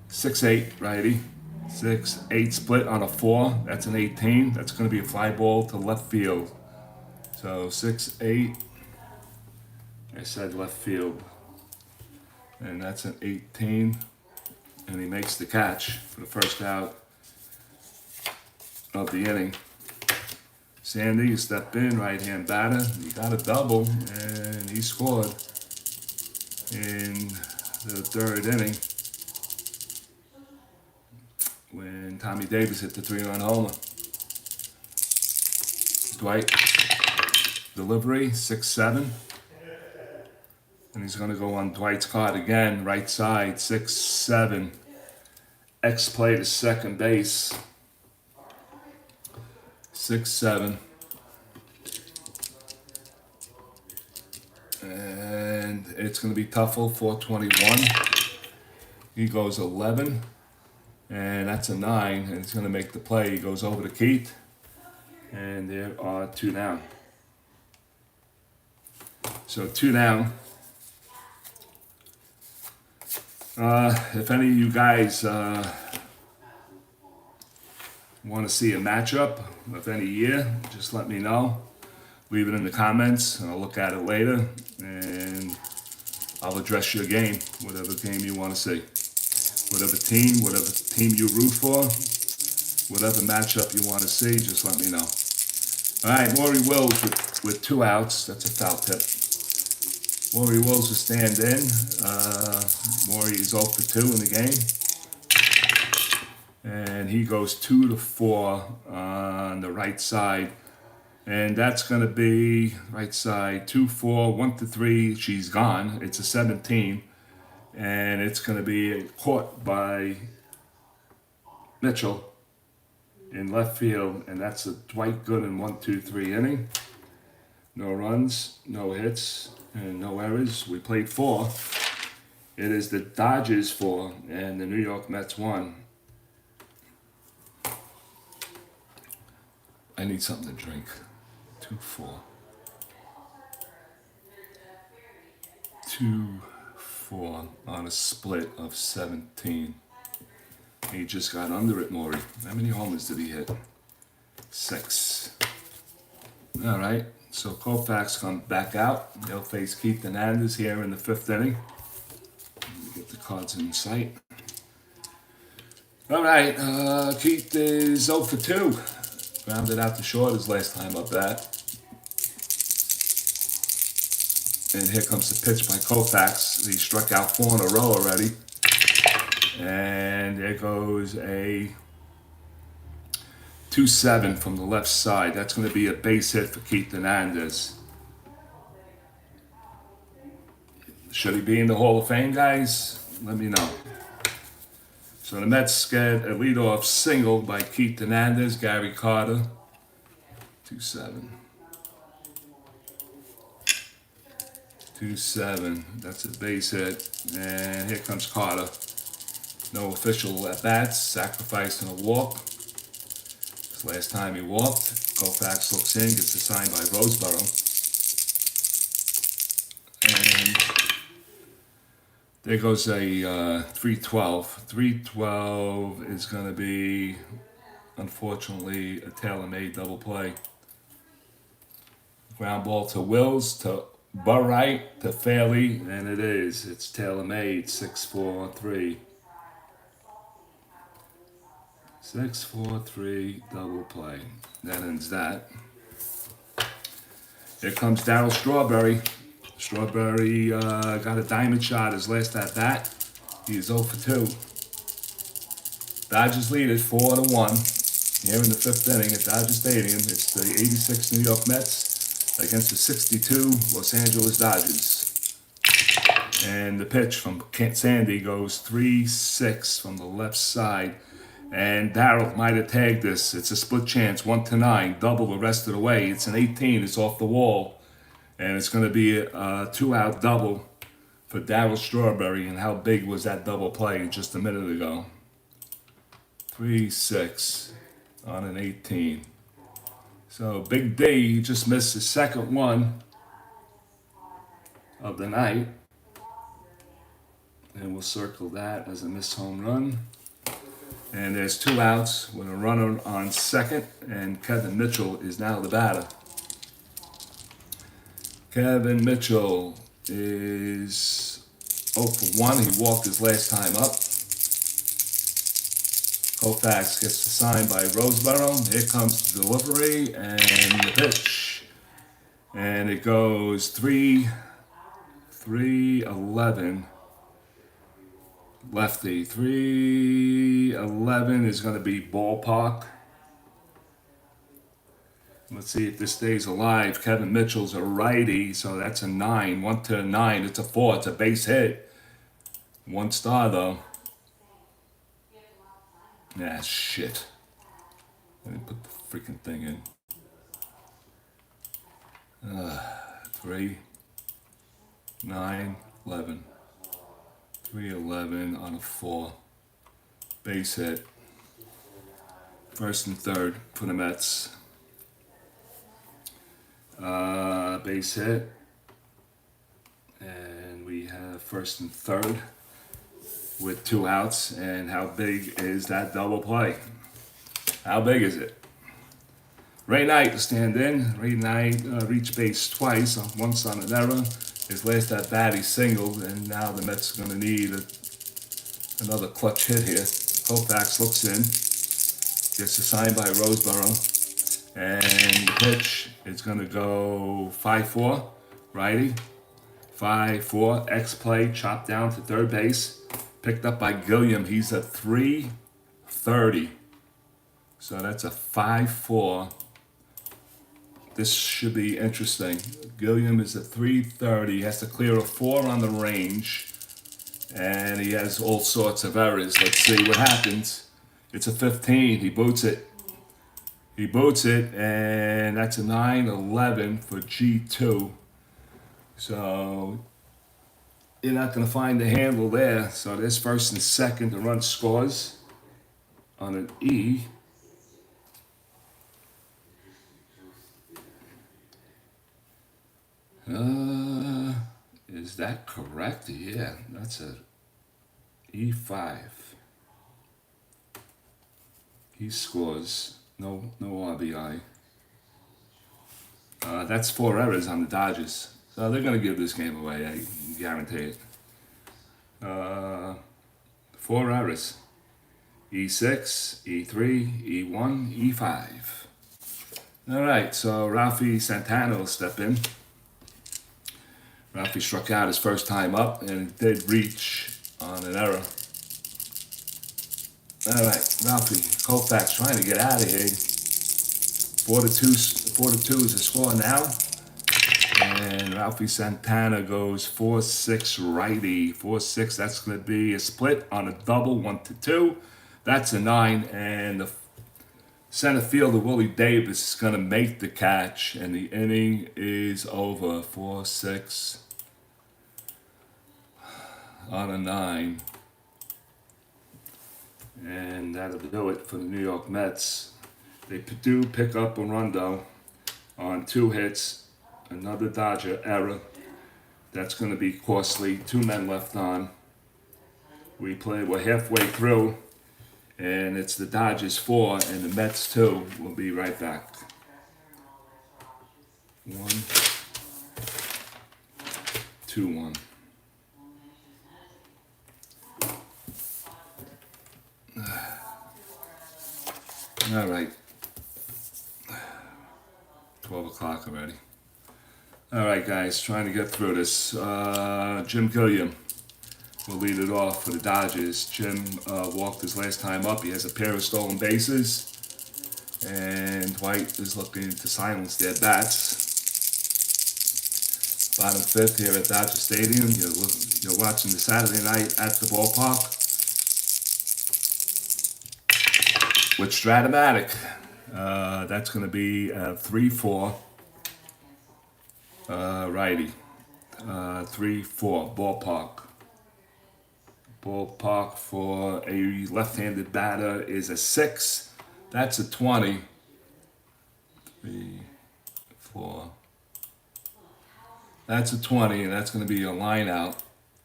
6-8 righty, 6-8 split on a 4. That's an 18. That's going to be a fly ball to left field. So 6-8. I said left field, and that's an 18. And he makes the catch for the first out of the inning. Sandy, you stepped in, right-hand batter. He got a double, and he scored in the 3rd inning when Tommy Davis hit the 3-run homer. Dwight, delivery, 6-7. And he's going to go on Dwight's card again, right side, 6-7. X play to second base, 6-7. And it's going to be Tuffle, 421. He goes 11, and that's a 9, and it's going to make the play. He goes over to Keith, and there are 2 down. So 2 down. If any of you guys want to see a matchup of any year, just let me know. Leave it in the comments, and I'll look at it later, and I'll address your game, whatever game you want to see. Whatever team you root for, whatever matchup you want to see, just let me know. All right, Maury Wills with 2 outs. That's a foul tip. Maury Wills will stand in. Maury is 0 for 2 in the game. And he goes 2-4 on the right side. And that's going to be right side 2-4, 1-3. She's gone. It's a 17. And it's going to be caught by Mitchell in left field. And that's a Dwight Gooden 1-2-3 inning. No runs, no hits, and no errors. We played 4. It is the Dodgers 4 and the New York Mets 1. I need something to drink. 2-4. 2-4 on a split of 17. He just got under it, Maury. How many homers did he hit? 6. All right, so KOUFAX comes back out. They'll face Keith Hernandez here in the 5th inning. Let me get the cards in sight. All right, Keith is 0 for 2. Grounded out to short his last time up bat. And here comes the pitch by KOUFAX. He struck out 4 in a row already. And there goes a 2-7 from the left side. That's going to be a base hit for Keith Hernandez. Should he be in the Hall of Fame, guys? Let me know. So the Mets get a leadoff single by Keith Hernandez, Gary Carter. 2-7. 2-7. That's a base hit. And here comes Carter. No official at-bats, sacrificing a walk. This last time he walked, KOUFAX looks in, gets a sign by Roseboro. And there goes a 3-12. 3-12 is going to be, unfortunately, a tailor-made double play. Ground ball to Wills, to Burright, to Fairley, and it is. It's tailor-made, 6-4-3. 6-4-3 double play. That ends that. Here comes Darryl Strawberry. Strawberry got a diamond shot his last at bat. He is 0 for 2. Dodgers lead it 4-1 here in the 5th inning at Dodger Stadium. It's the 86 New York Mets against the 62 Los Angeles Dodgers. And the pitch from Sandy goes 3-6 from the left side. And Darryl might have tagged this. It's a split chance, 1-9, double the rest of the way. It's an 18, it's off the wall. And it's going to be a 2-out double for Darryl Strawberry. And how big was that double play just a minute ago? 3-6 on an 18. So Big D, he just missed his second one of the night. And we'll circle that as a missed home run. And there's 2 outs with a runner on second, and Kevin Mitchell is now the batter. Kevin Mitchell is 0 for 1. He walked his last time up. KOUFAX gets the sign by Roseboro. Here comes the delivery and the pitch. And it goes 3-11. Lefty. 3-11 is going to be ballpark. Let's see if this stays alive. Kevin Mitchell's a righty, so that's a 9. 1-9. It's a 4. It's a base hit. 1 star, though. Ah, shit. Let me put the freaking thing in. 3, 9, 11. 3-11 on a 4. Base hit. 1st and 3rd for the Mets. Base hit. And we have 1st and 3rd with 2 outs. And how big is that double play? How big is it? Ray Knight to stand in. Ray Knight reached base twice, once on an error. His last at bat, he singled, and now the Mets are going to need another clutch hit here. KOUFAX looks in, gets a sign by Roseboro, and the pitch is going to go 5-4, righty. 5-4, X play, chopped down to 3rd base, picked up by Gilliam. He's at 330, so that's a 5-4. This should be interesting. Gilliam is at 330. He has to clear a 4 on the range. And he has all sorts of errors. Let's see what happens. It's a 15. He boots it. He boots it. And that's a 9-11 for G2. So you're not going to find the handle there. So there's 1st and 2nd. The run scores on an E. Is that correct? Yeah, that's a E5. He scores. No RBI. That's 4 errors on the Dodgers. So they're going to give this game away, I guarantee it. 4 errors. E6, E3, E1, E5. All right, so Ralphie Santana will step in. Ralphie struck out his first time up and did reach on an error. All right, Ralphie, KOUFAX trying to get out of here. 4-2 is the score now. And Ralphie Santana goes 4-6 righty. 4-6, that's going to be a split on a double, 1-2. That's a 9. And the center fielder, Willie Davis, is going to make the catch. And the inning is over. 4-6 on a 9. And that'll do it for the New York Mets. They do pick up a run, though, on 2 hits. Another Dodger error. That's going to be costly. 2 men left on. We're halfway through, and it's the Dodgers 4 and the Mets 2. We'll be right back. 1, 2-1. All right. 12 o'clock already. All right, guys, trying to get through this. Jim Gilliam will lead it off for the Dodgers. Jim walked his last time up. He has a pair of stolen bases. And White is looking to silence their bats. Bottom 5th here at Dodger Stadium. You're watching the Saturday night at the ballpark with Strat. That's going to be 3-4 righty. 3-4 ballpark. Ballpark for a left-handed batter is a 6. That's a 20. 3, 4. That's a 20, and that's going to be a line out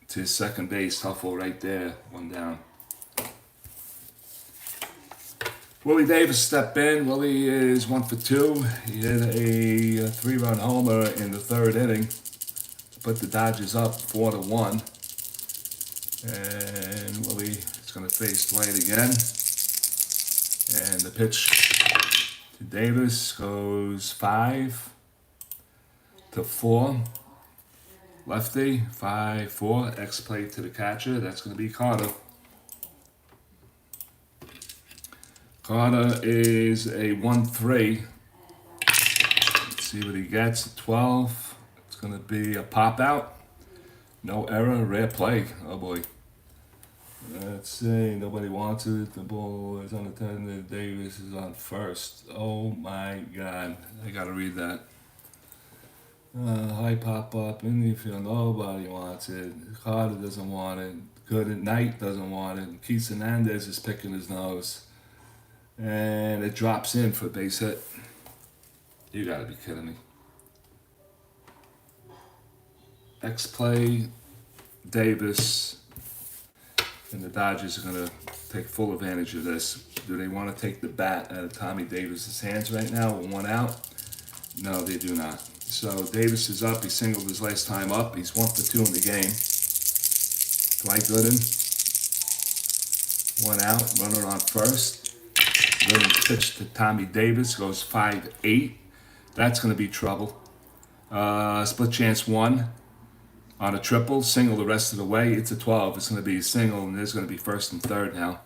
to second base. Huffle right there, 1 down. Willie Davis stepped in. Willie is 1 for 2. He hit a 3-run homer in the 3rd inning to put the Dodgers up 4-1. And Willie is going to face Dwight again. And the pitch to Davis goes 5-4. Lefty, 5-4. X play to the catcher. That's going to be Carter. Carter is a 1-3. Let's see what he gets. 12. It's going to be a pop out. No error, rare play. Oh boy. Let's see. Nobody wants it. The ball is unattended. Davis is on first. Oh my God. I got to read that. High pop up in the field. Nobody wants it. Carter doesn't want it. Gooden Knight doesn't want it. Keith Hernandez is picking his nose. And it drops in for a base hit. You gotta be kidding me. X play, Davis, and the Dodgers are gonna take full advantage of this. Do they want to take the bat out of Tommy Davis's hands right now with 1 out? No, they do not. So Davis is up. He singled his last time up. He's 1 for 2 in the game. Dwight Gooden, 1 out. Runner on first. Gooden pitch to Tommy Davis, goes 5-8. That's going to be trouble. Split chance 1 on a triple, single the rest of the way. It's a 12. It's going to be a single, and there's going to be 1st and 3rd now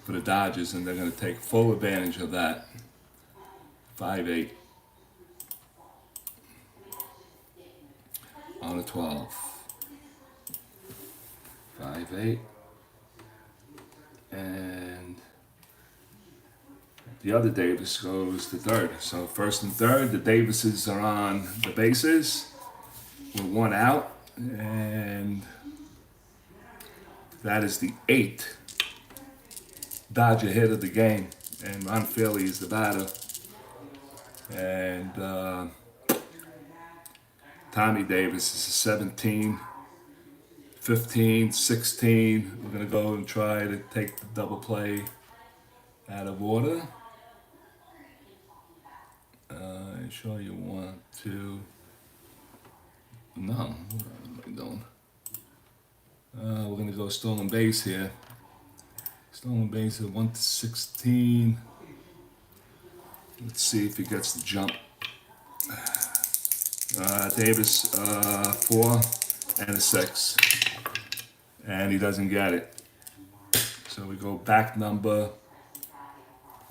for the Dodgers, and they're going to take full advantage of that. 5-8 on a 12. 5-8. And the other Davis goes to 3rd. So 1st and 3rd, the Davises are on the bases with 1 out. And that is the 8th Dodger hit of the game. And Ron Fairley is the batter. And Tommy Davis is a 17, 15, 16. We're going to go and try to take the double play out of order. I'm sure you want to. No, what am I doing? We're going to go stolen base here. Stolen base at 1 to 16. Let's see if he gets the jump. Davis, 4 and a 6. And he doesn't get it. So we go back number.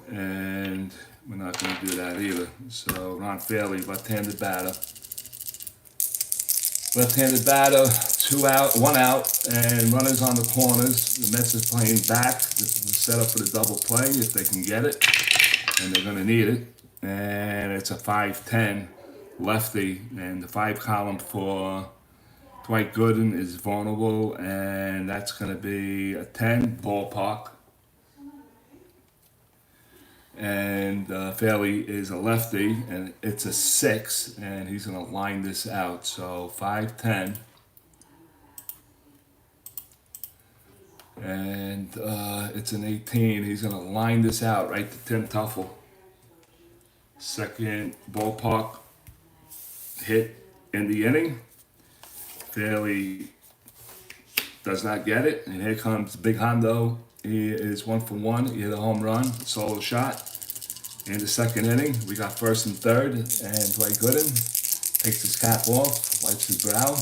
And we're not going to do that either. So Ron Fairley, left-handed batter. Left-handed batter, 2 out, 1 out, and runners on the corners. The Mets is playing back. This is the setup for the double play if they can get it, and they're going to need it. And it's a 5-10 lefty, and the 5 column for Dwight Gooden is vulnerable, and that's going to be a 10 ballpark. And Fairley is a lefty, and it's a 6, and he's going to line this out. So 5-10. And it's an 18. He's going to line this out right to Tim Tuffle. Second ballpark hit in the inning. Fairley does not get it, and here comes Big Hondo. He is 1 for 1. He hit a home run, solo shot. In the second inning, we got first and third, and Dwight Gooden takes his cap off, wipes his brow,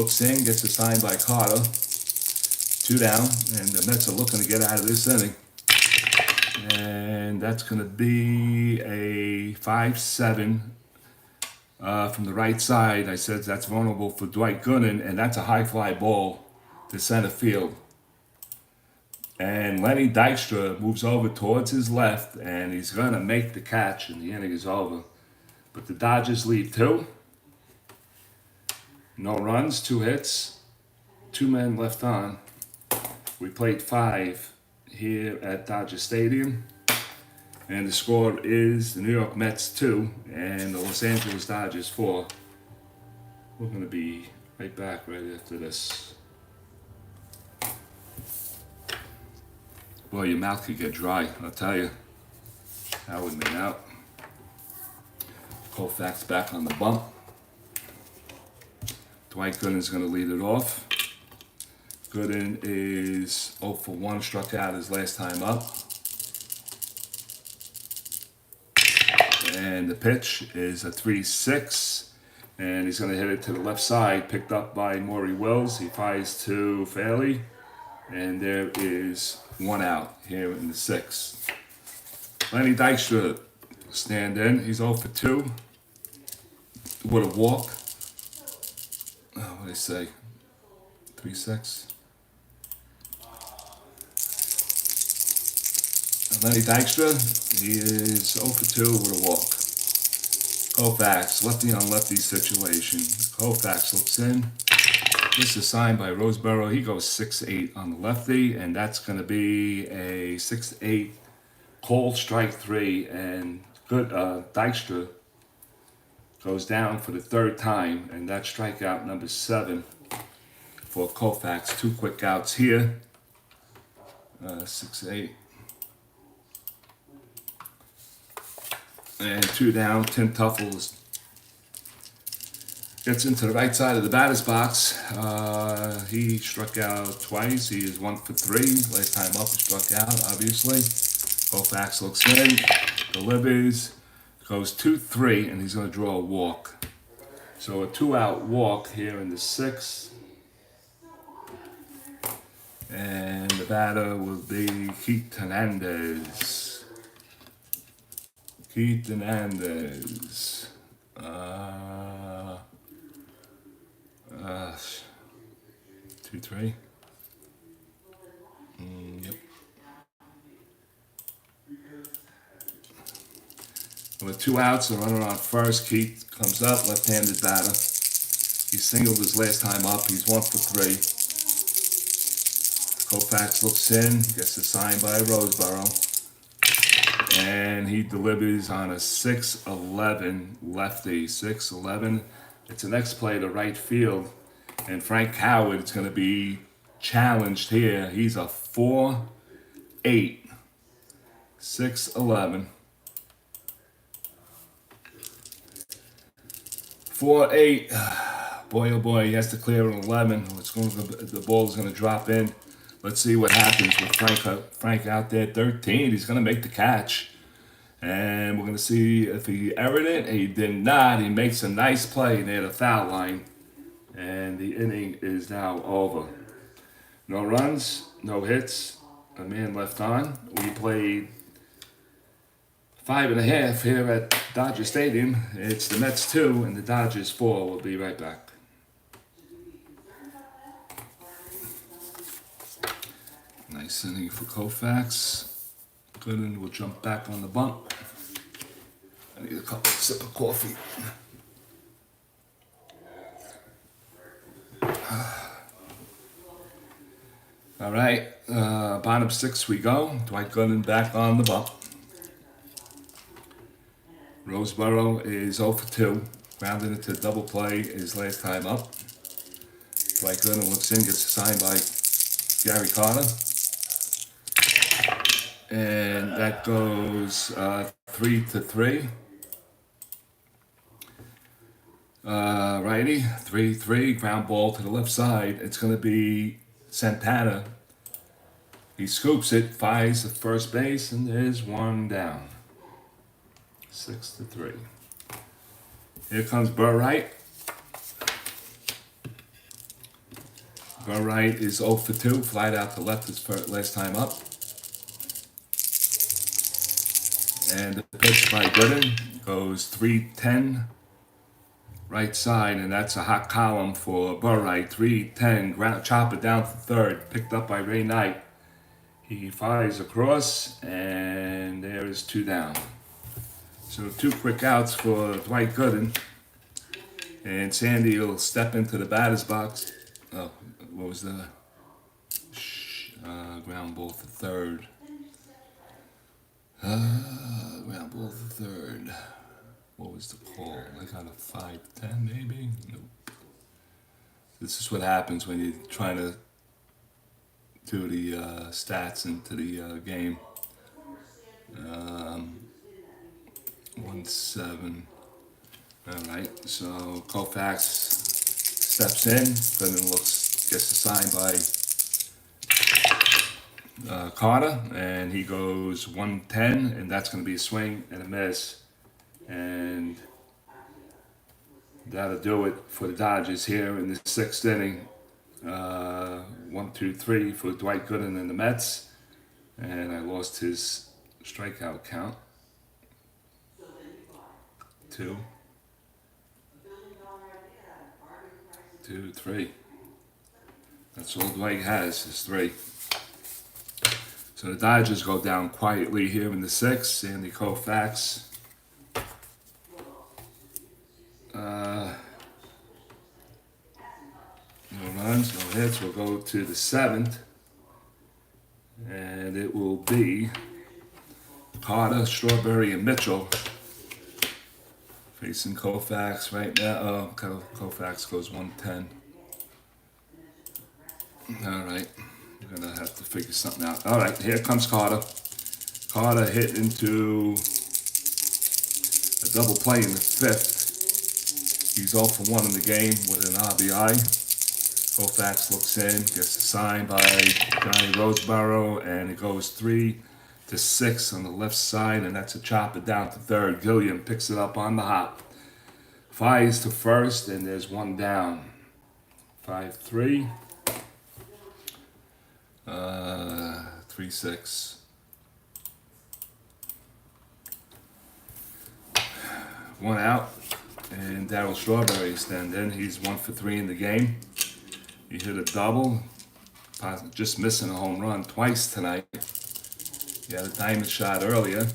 looks in, gets a sign by Carter. 2 down, and the Mets are looking to get out of this inning. And that's going to be a 5-7 from the right side. I said that's vulnerable for Dwight Gooden, and that's a high fly ball to center field. And Lenny Dykstra moves over towards his left, and he's going to make the catch, and the inning is over. But the Dodgers lead 2. No runs, 2 hits, 2 men left on. We played 5 here at Dodger Stadium. And the score is the New York Mets 2 and the Los Angeles Dodgers 4. We're going to be right back right after this. Boy, your mouth could get dry, I'll tell you. That would mean out. KOUFAX back on the bump. Dwight Gooden is going to lead it off. Gooden is 0 for 1, struck out his last time up. And the pitch is a 3-6. And he's going to hit it to the left side, picked up by Maury Wills. He fires to Fairley. And there is 1 out here in the 6th. Lenny Dykstra stand in. He's 0 for 2 with a walk. What do they say? 3-6. Lenny Dykstra, he is 0 for 2 with a walk. KOUFAX, lefty on lefty situation. KOUFAX looks in. This is signed by Roseboro. He goes 6-8 on the lefty, and that's going to be a 6-8 cold strike 3. And good Dykstra goes down for the 3rd time, and that's strikeout number 7 for KOUFAX. 2 quick outs here. 6-8. And 2 down. Tim Tuffle gets into the right side of the batter's box. He struck out twice. He is 1 for 3. Last time up, he struck out, obviously. KOUFAX looks in, delivers, goes 2-3, and he's going to draw a walk. So a 2-out walk here in the 6th. And the batter will be Keith Hernandez. Keith Hernandez. 2-3. Yep. With 2 outs, the runner on first. Keith comes up, left-handed batter. He singled his last time up. He's 1 for 3. KOUFAX looks in, gets a sign by Roseboro. And he delivers on a 6-11 lefty. 6-11 It's the next play to right field, and Frank Howard is going to be challenged here. He's a 4-8, 6-11. 4-8. Boy, oh boy, he has to clear an 11. The ball is going to drop in. Let's see what happens with Frank out there. 13. He's going to make the catch. And we're going to see if he erred it. He did not. He makes a nice play near the foul line. And the inning is now over. No runs, no hits, a man left on. We played 5.5 here at Dodger Stadium. It's the Mets 2 and the Dodgers 4. We'll be right back. Nice inning for KOUFAX. Gooden will jump back on the bump. I need a sip of coffee. All right, bottom 6 we go. Dwight Gooden back on the bump. Roseboro is 0 for 2. Grounded into double play his last time up. Dwight Gooden looks in, gets signed by Gary Carter. And that goes 3-3. Righty, 3-3, ground ball to the left side. It's going to be Santana. He scoops it, fires at first base, and there's one down. 6-3. Here comes Burright. Burright is 0 for 2, flied out to left his last time up. And the pitch by Gooden goes 3-10. Right side, and that's a hot column for Burright. 3-10, chopper down to third, picked up by Ray Knight. He fires across, and there is 2 down. So 2 quick outs for Dwight Gooden. And Sandy will step into the batter's box. Oh, what was the ground ball to third? Ground ball to third. What was the call? I got a 5-10 maybe? Nope. This is what happens when you're trying to do the stats into the game. 1-7. Alright, so KOUFAX steps in, Gooden gets assigned by Carter, and he goes 1-10, and that's going to be a swing and a miss. And that'll do it for the Dodgers here in the 6th inning. 1-2-3 for Dwight Gooden and the Mets. And I lost his strikeout count. 2, 3. That's all Dwight has, is 3. So the Dodgers go down quietly here in the 6th. Andy KOUFAX. No runs, no hits. We'll go to the 7th. And it will be Carter, Strawberry, and Mitchell facing KOUFAX right now. Oh, KOUFAX goes 1-10. All right. We're going to have to figure something out. All right, here comes Carter. Carter hit into a double play in the 5th. He's 0 for 1 in the game with an RBI. KOUFAX looks in, gets assigned by Johnny Roseboro, and it goes 3-6 on the left side, and that's a chopper down to third. Gilliam picks it up on the hop. Fires to first, and there's 1 down. 5-3. 3-6. 1 out, and Darryl Strawberry stand in. He's 1 for 3 in the game. He hit a double, just missing a home run twice tonight. He had a diamond shot earlier.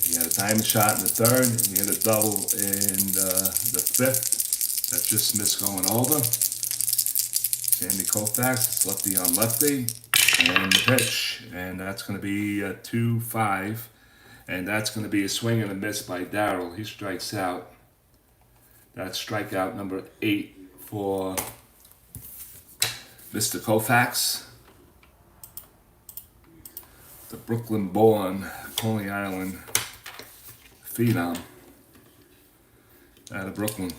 He had a diamond shot in the 3rd. He hit a double in the 5th. That just missed going over. Sandy KOUFAX, it's lefty on lefty. And the pitch. And that's going to be a 2-5. And that's going to be a swing and a miss by Darryl. He strikes out. That's strikeout number 8 for Mr. KOUFAX. The Brooklyn-born, Coney Island phenom out of Brooklyn.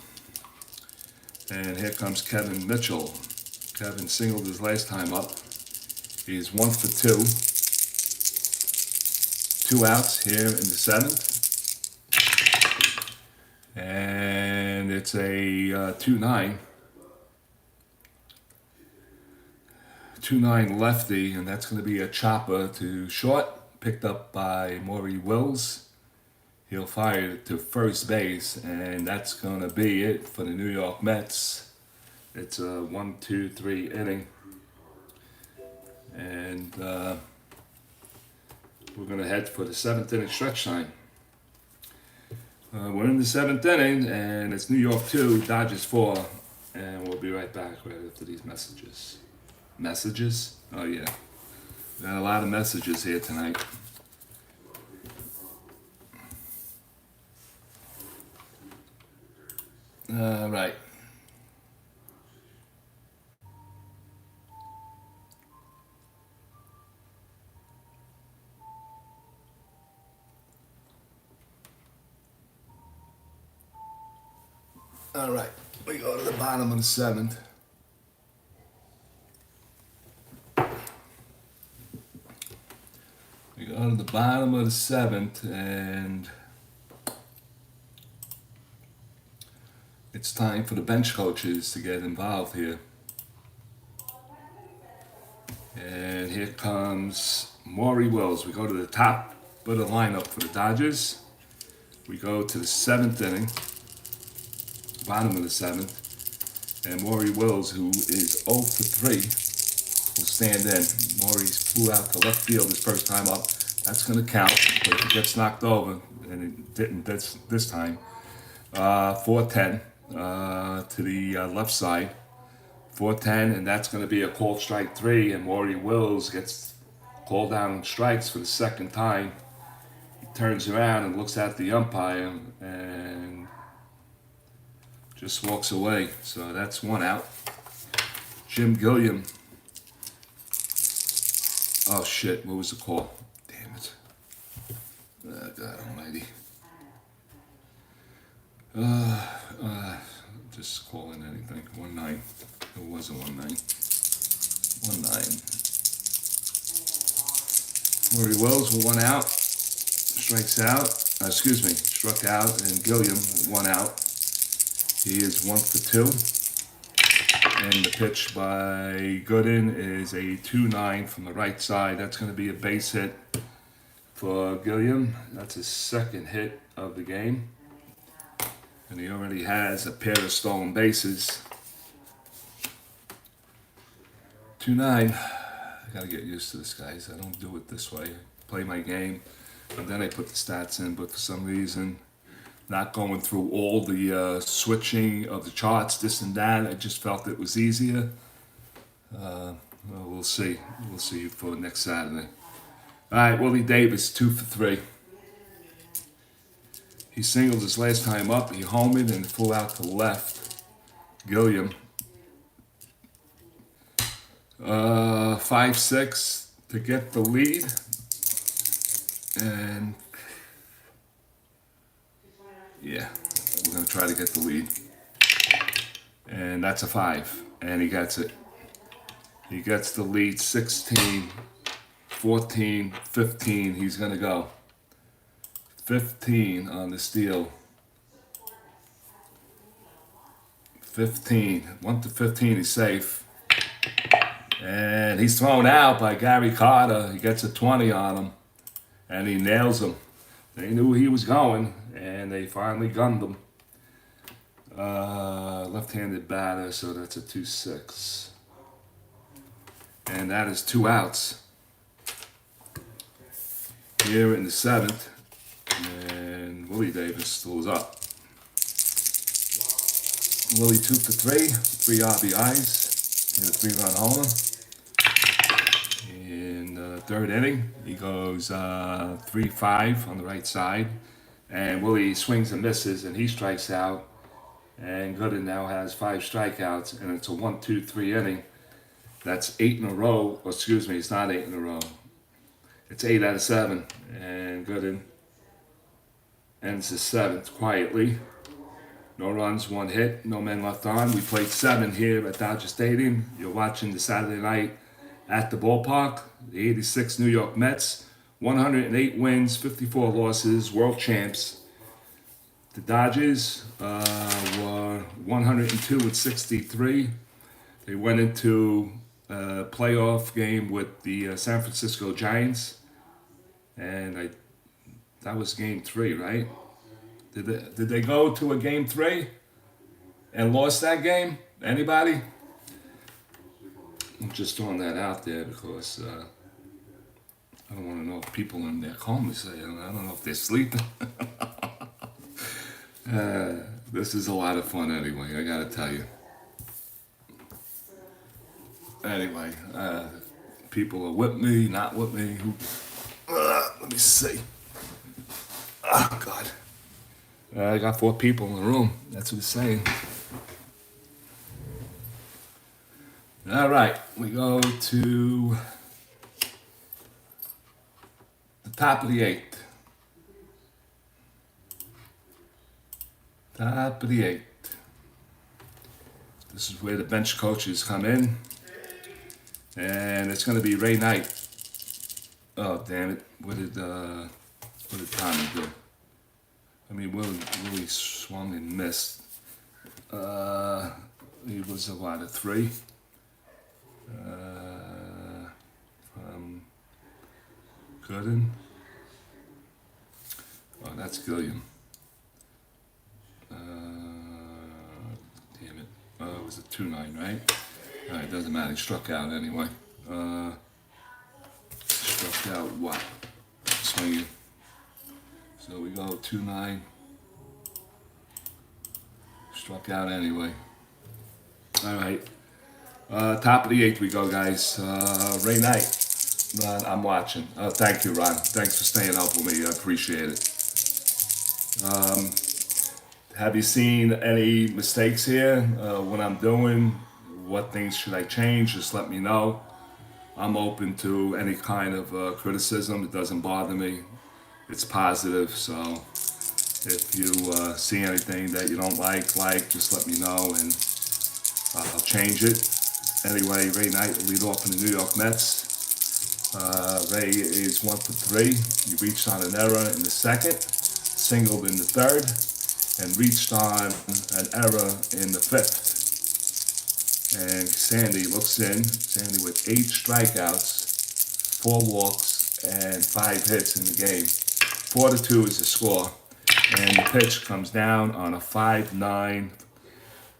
And here comes Kevin Mitchell. Kevin singled his last time up. He's 1 for 2. 2 outs here in the 7th. And it's a 2-9. 2-9 lefty, and that's going to be a chopper to short, picked up by Maury Wills. He'll fire it to first base, and that's going to be it for the New York Mets. It's a 1-2-3 inning, and we're going to head for the 7th inning stretch time. We're in the 7th inning, and it's New York 2, Dodgers 4, and we'll be right back right after these messages. Messages? Oh yeah. Got a lot of messages here tonight. Right. All right. We go to the bottom of the 7th. We go to the bottom of the 7th, and it's time for the bench coaches to get involved here. And here comes Maury Wills. We go to the top of the lineup for the Dodgers. We go to the 7th inning, bottom of the 7th, and Maury Wills, who is 0 for 3, will stand in. Maury's flew out to left field his first time up. That's going to count, but if it gets knocked over, and it didn't this time, 4-10 to the left side. 4-10, and that's going to be a called strike 3, and Maury Wills gets called down on strikes for the second time. He turns around and looks at the umpire and just walks away. So that's 1 out. Jim Gilliam. Oh shit, what was the call? Damn it. Oh, God almighty. Just call in anything. 1-9. It wasn't 1-9. 1-9. Maury Wells with 1 out. Strikes out. Struck out. And Gilliam with 1 out. He is 1 for 2. And the pitch by Gooden is a 2-9 from the right side. That's going to be a base hit for Gilliam. That's his second hit of the game. And he already has a pair of stolen bases. 2-9. I gotta get used to this, guys. I don't do it this way. I play my game, and then I put the stats in. But for some reason, not going through all the switching of the charts, this and that, I just felt it was easier. Well, we'll see. We'll see you for next Saturday. All right, Willie Davis, 2 for 3. He singled his last time up. He homered and flew out to left. Gilliam. 5-6 to get the lead. And yeah, we're going to try to get the lead. And that's a 5. And he gets it. He gets the lead 16, 14, 15. He's going to go. 15 on the steal. 15. 1 to 15, he's safe. And he's thrown out by Gary Carter. He gets a 20 on him. And he nails him. They knew he was going, and they finally gunned him. Left-handed batter, so that's a 2-6. And that is 2 outs. Here in the 7th. And Willie Davis still is up. Willie 2 for 3, 3 RBIs, and a 3-run homer. In the 3rd inning, he goes 3-5 on the right side. And Willie swings and misses, and he strikes out. And Gooden now has 5 strikeouts, and it's a 1-2-3 inning. That's 8 in a row. Or excuse me, it's not 8 in a row. It's 8 out of 7. And Gooden ends the 7th quietly. No runs, 1 hit, no men left on. We played 7 here at Dodger Stadium. You're watching the Saturday night at the ballpark. The 86 New York Mets, 108 wins, 54 losses, world champs. The Dodgers were 102 with 63. They went into a playoff game with the San Francisco Giants, and that was game 3, right? Did they go to a game 3 and lost that game? Anybody? I'm just throwing that out there because I don't want to know if people in their homes say, I don't know if they're sleeping. This is a lot of fun anyway, I gotta tell you. Anyway, people are with me, not with me. Let me see. Oh, God. I got 4 people in the room. That's what it's saying. All right, we go to the top of the 8th. Top of the 8th. This is where the bench coaches come in. And it's going to be Ray Knight. Oh, damn it. What did Tommy do? I mean, Willie swung and missed. He was a 3. From Gooden. Oh, that's Gilliam. Damn it. It was a 2-9, right? Alright, doesn't matter. He struck out anyway. Struck out what? Swinging. So we go 2-9. Struck out anyway. Alright. Top of the 8th we go, guys. Ray Knight. Ron, I'm watching. Thank you, Ron. Thanks for staying up with me. I appreciate it. Have you seen any mistakes here? What I'm doing? What things should I change? Just let me know. I'm open to any kind of criticism. It doesn't bother me. It's positive. So if you see anything that you don't like, just let me know and I'll change it. Anyway, Ray Knight will lead off in the New York Mets. Ray is 1 for 3. He reached on an error in the 2nd, singled in the 3rd, and reached on an error in the 5th. And Sandy looks in. Sandy with 8 strikeouts, 4 walks, and 5 hits in the game. 4-2 is the score. And the pitch comes down on a 5-9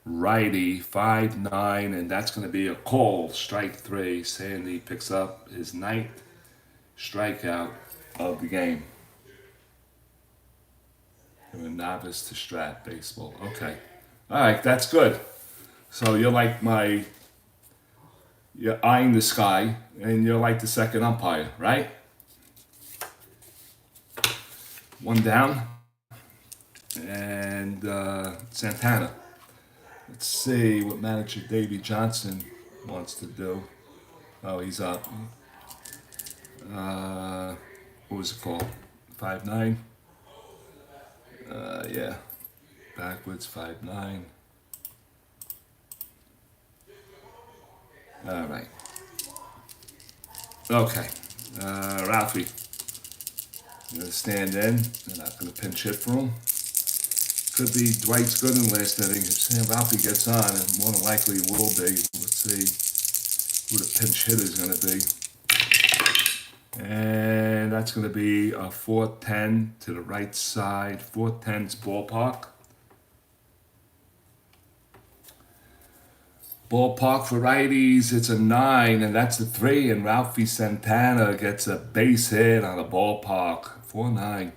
righty, 5-9, and that's going to be a call, strike 3. Sandy picks up his 9th strikeout of the game. From a novice to Strat baseball. Okay. All right, that's good. So you're like you're eyeing the sky, and you're like the second umpire, right? 1 down. And Santana. Let's see what manager Davey Johnson wants to do. Oh, he's up. What was it called? 5-9? Yeah. Backwards, 5-9. All right. Okay. Ralphie. I'm going to stand in. They're not going to pinch hit for him. Could be Dwight's Gooden last inning. If Sam Ralphie gets on, and more than likely it will be. Let's see who the pinch hitter is going to be. And that's going to be a 4-10 to the right side. 4-10's ballpark. Ballpark for righties, it's a 9, and that's a 3. And Ralphie Santana gets a base hit on a ballpark. 4-9.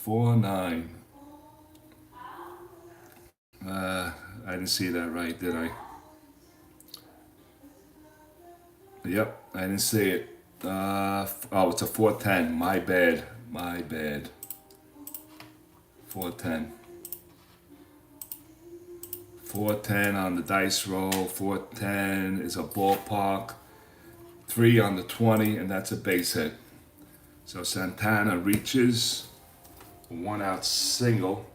4-9. I didn't see that right, did I? Yep, I didn't see it. Oh, it's a 4-10. My bad. 410. 410 on the dice roll. 410 is a ballpark. 3 on the 20, and that's a base hit. So Santana reaches, a 1-out single,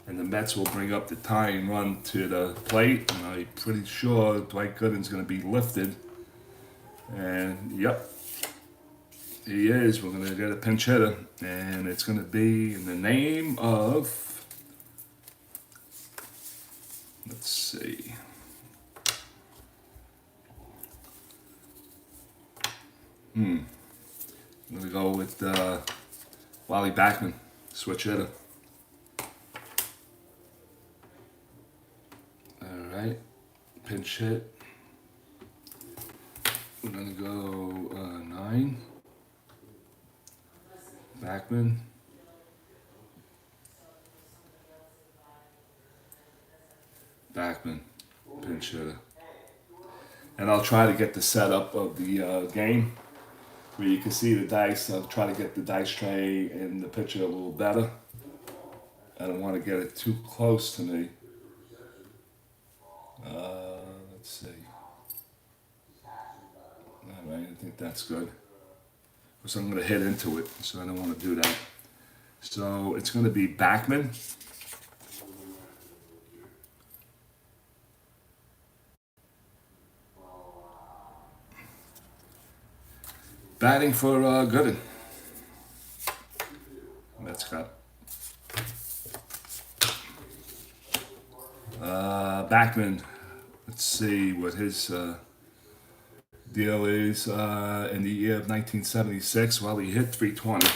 and the Mets will bring up the tying run to the plate. And I'm pretty sure Dwight Gooden's going to be lifted. And yep, he is. We're going to get a pinch hitter, and it's going to be in the name of, let's see. I'm going to go with Wally Backman, switch hitter. All right, pinch hit. We're going to go 9. Backman. Backman, pinch hitter. And I'll try to get the setup of the game where you can see the dice. I'll try to get the dice tray and the picture a little better. I don't want to get it too close to me. Let's see. All right, I think that's good. Because I'm going to hit into it, so I don't want to do that. So it's going to be Backman. Batting for Gooden. Mets got Backman. Let's see what his deal is in the year of 1976. Well, he hit 320.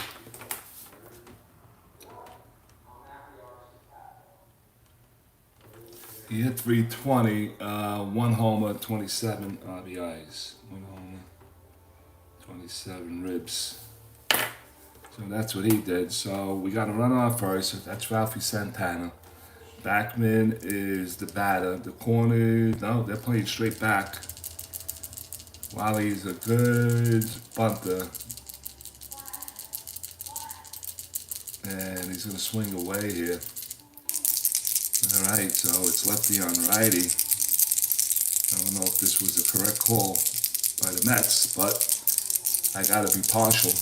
He hit 320, 1 homer, 27 RBIs. 1 homer, 27 ribs. So that's what he did. So we got a runner on first. That's Ralphie Santana. Backman is the batter. The corner, no, they're playing straight back. Wally's a good bunter. And he's going to swing away here. All right, so it's lefty on righty. I don't know if this was the correct call by the Mets, but I got to be partial.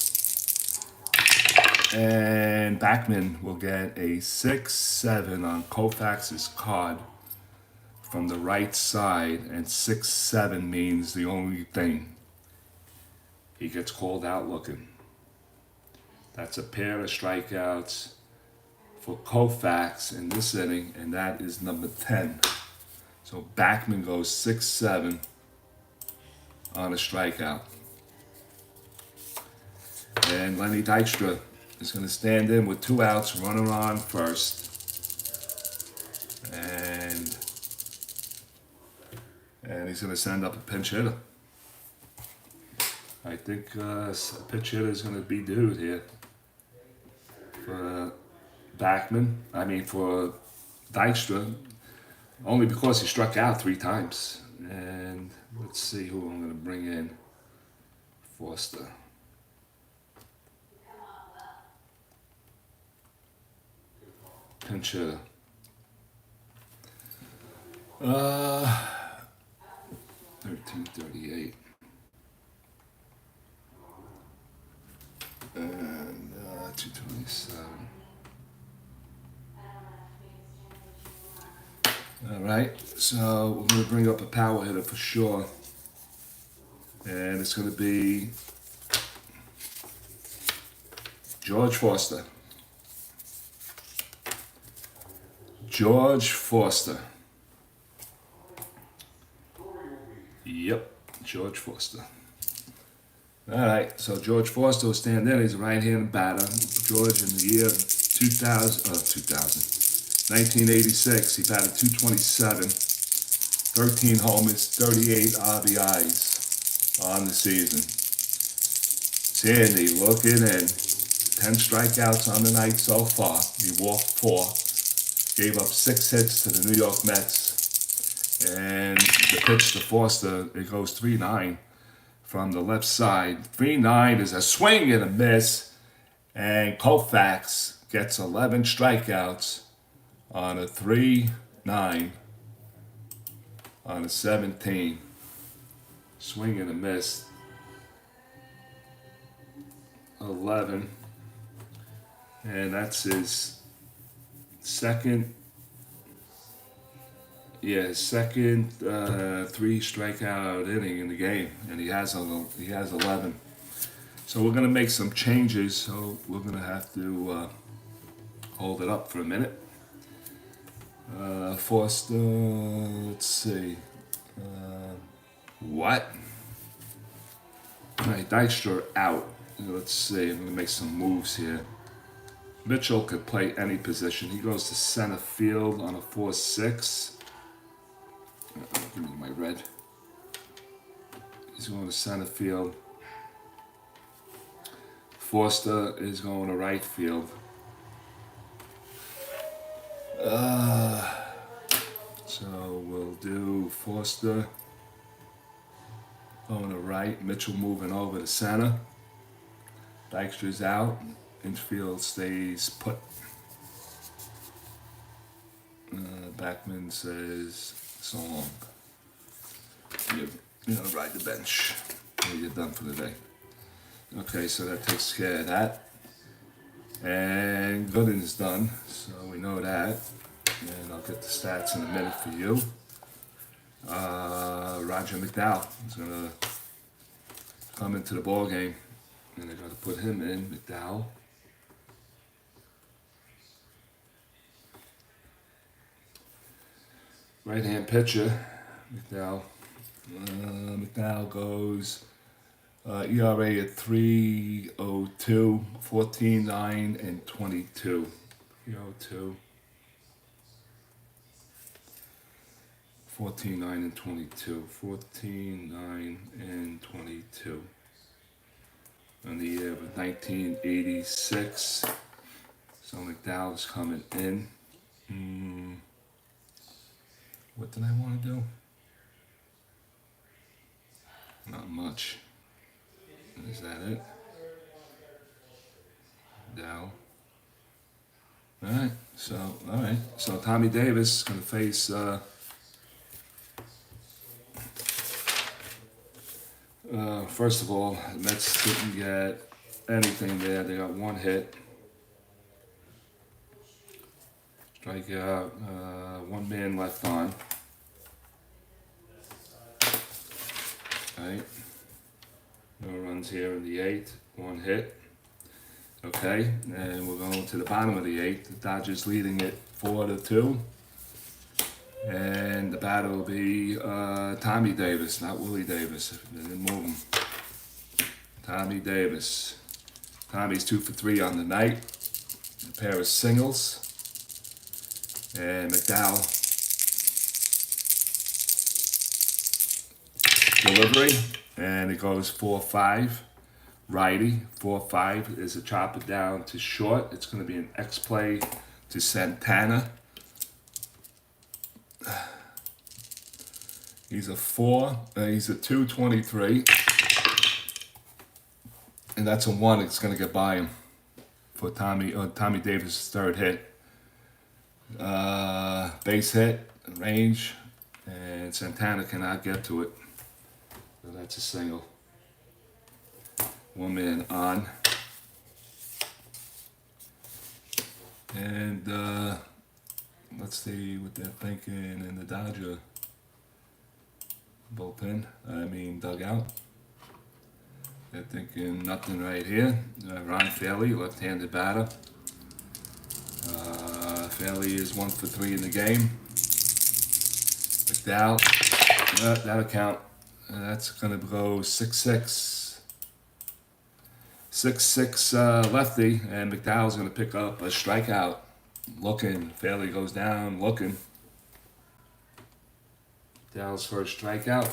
And Backman will get a 6-7 on KOUFAX's card from the right side, and 6-7 means the only thing. He gets called out looking. That's a pair of strikeouts for KOUFAX in this inning, and that is number 10. So Backman goes 6-7 on a strikeout. And Lenny Dykstra is going to stand in with 2 outs, runner on first. And he's going to send up a pinch hitter. I think a pinch hitter is going to be due here for Backman. I mean for Dykstra, only because he struck out 3 times. And let's see who I'm going to bring in. Foster. Pinch hitter. 1338. And 227. All right, so we're going to bring up a power hitter for sure. And it's going to be George Foster. George Foster. Yep, George Foster. All right, so George Foster will stand in. He's a right-handed batter. George in the year 1986, he batted .227, 13 homers, 38 RBIs on the season. Sandy looking in. 10 strikeouts on the night so far. He walked 4. Gave up 6 hits to the New York Mets. And the pitch to Foster, it goes 3-9 from the left side. 3-9 is a swing and a miss. And KOUFAX gets 11 strikeouts on a 3-9 on a 17. Swing and a miss. 11. And that's his second, second 3 strikeout inning in the game, and he has 11. So we're gonna make some changes. So we're gonna have to hold it up for a minute. Foster, let's see. What? All right, Dykstra out. Let's see. I'm gonna make some moves here. Mitchell could play any position. He goes to center field on a 4-6. Give me my red. He's going to center field. Forster is going to right field. So we'll do Forster going to right. Mitchell moving over to center. Dykstra's out. Infield stays put. Backman says so long. You're gonna ride the bench. You're done for the day. Okay, so that takes care of that. And Gooden's done, so we know that. And I'll get the stats in a minute for you. Roger McDowell is gonna come into the ball game, and they're gonna put him in. McDowell. Right-hand pitcher, McDowell. McDowell goes ERA at 3.02, 14.9, and 22. 3.02, 14.9, and 22. 14.9, and 22. On the year of 1986. So McDowell's coming in. What did I want to do? Not much. Is that it? Dow. Alright, so Tommy Davis is going to face first of all, the Mets didn't get anything there. They got one hit. Strikeout, one man left on. Right. No runs here in the 8th. One hit. Okay, and we're going to the bottom of the 8th. The Dodgers leading it 4-2. And the batter will be Tommy Davis, not Willie Davis. They didn't move him. Tommy Davis. Tommy's 2 for 3 on the night. A pair of singles. And McDowell. Delivery. And it goes 4-5. Righty. 4-5 is a chopper down to short. It's going to be an X play to Santana. He's a 223. And that's a 1. It's going to get by him for Tommy Davis' third hit. Base hit, range, and Santana cannot get to it. So that's a single. One man on. And let's see what they're thinking in the Dodger dugout. They're thinking nothing right here. Ron Fairley, left-handed batter. Fairley is 1 for 3 in the game. McDowell, that'll count. That's gonna go 6-6. 6-6 lefty, and McDowell's gonna pick up a strikeout. Looking, Fairley goes down, looking. McDowell's first strikeout.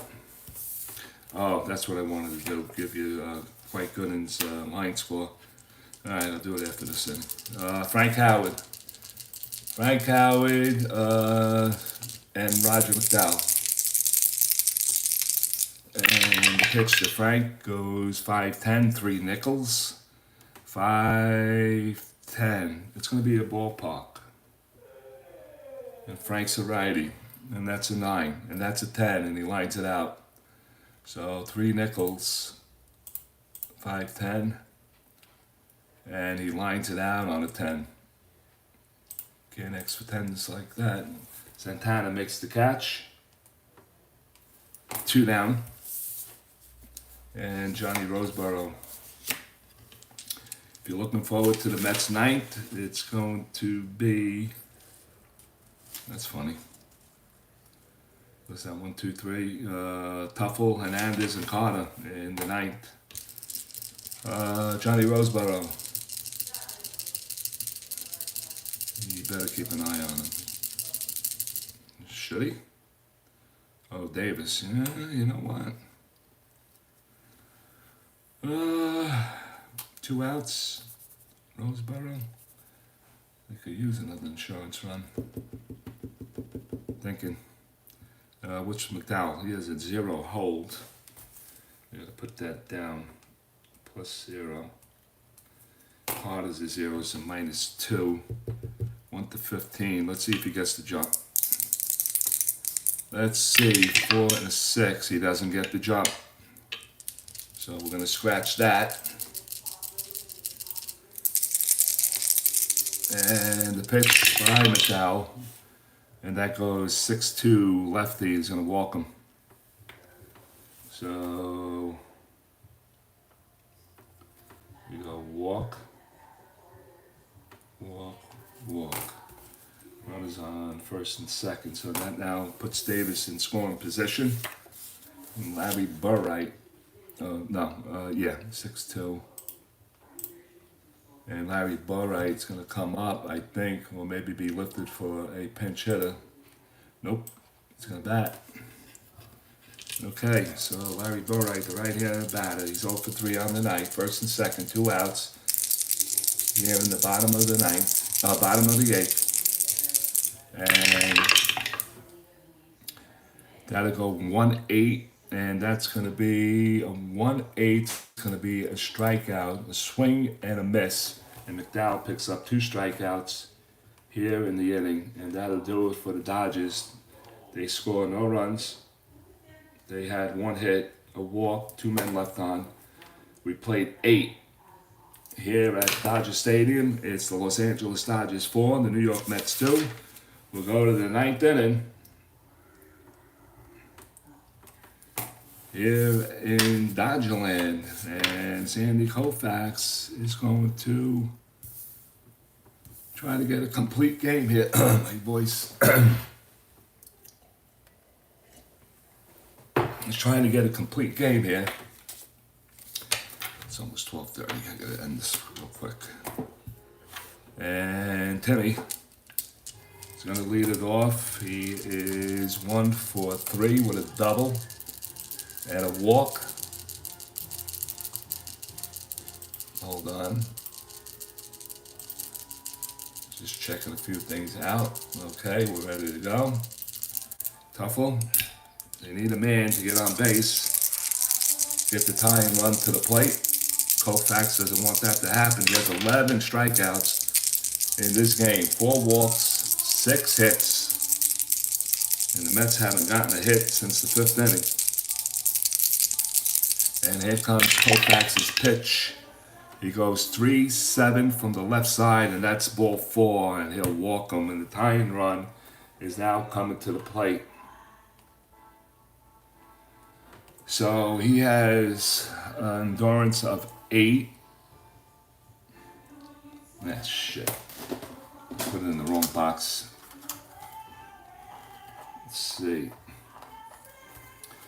Oh, that's what I wanted to do. Give you Frank Gooden's line score. All right, I'll do it after this inning. Frank Howard. And Roger McDowell. And the pitch to Frank goes 5-10, 3 nickels. 5-10, 10. It's going to be a ballpark. And Frank's a righty. And that's a 9. And that's a 10. And he lines it out. So 3 nickels, 5, 10. And he lines it out on a 10. Can't X for 10s like that. Santana makes the catch. 2 down. And Johnny Roseboro. If you're looking forward to the Mets 9th, it's going to be, that's funny. What's that, 1, 2, 3? Tuffle, Hernandez, and Carter in the 9th. Johnny Roseboro. You better keep an eye on him. Should he? Oh, Davis. Yeah, you know what? 2 outs. Roseboro. They could use another insurance run. Thinking. Which McDowell? He has a 0 hold. You gotta put that down. +0. Carter's a 0, so -2. 1 to 15. Let's see if he gets the jump. Let's see. 4 and a 6. He doesn't get the jump. So we're going to scratch that. And the pitch by McDowell. And that goes 6-2 lefty. He's going to walk him. So we go walk, walk, walk. Runners on first and second. So that now puts Davis in scoring position. And Larry Burright. 6-2. And Larry Burright's going to come up, I think, or maybe be lifted for a pinch hitter. Nope, he's going to bat. Okay, so Larry Burright, the right-handed batter, he's 0 for 3 on the night. First and second, 2 outs. Here in the bottom of the bottom of the 8th. And that'll go 1-8. And that's going to be a 1-8. It's going to be a strikeout, a swing, and a miss. And McDowell picks up 2 strikeouts here in the inning. And that'll do it for the Dodgers. They score no runs. They had 1 hit, a walk, 2 men left on. We played 8 here at Dodger Stadium. It's the Los Angeles Dodgers 4, the New York Mets 2. We'll go to the 9th inning. Here in Dodgerland, and Sandy KOUFAX is going to try to get a complete game here. My voice is trying to get a complete game here. It's almost 12:30. I gotta end this real quick. And Timmy is going to lead it off. He is 1 for 3 with a double. And a walk. Hold on. Just checking a few things out. Okay, we're ready to go. Tuffle. They need a man to get on base. Get the tie and run to the plate. KOUFAX doesn't want that to happen. He has 11 strikeouts in this game. 4 walks, 6 hits. And the Mets haven't gotten a hit since the 5th inning. And here comes KOUFAX's pitch. He goes 3-7 from the left side, and that's ball 4, and he'll walk him. And the tying run is now coming to the plate. So he has an endurance of 8. Ah, shit. Put it in the wrong box. Let's see.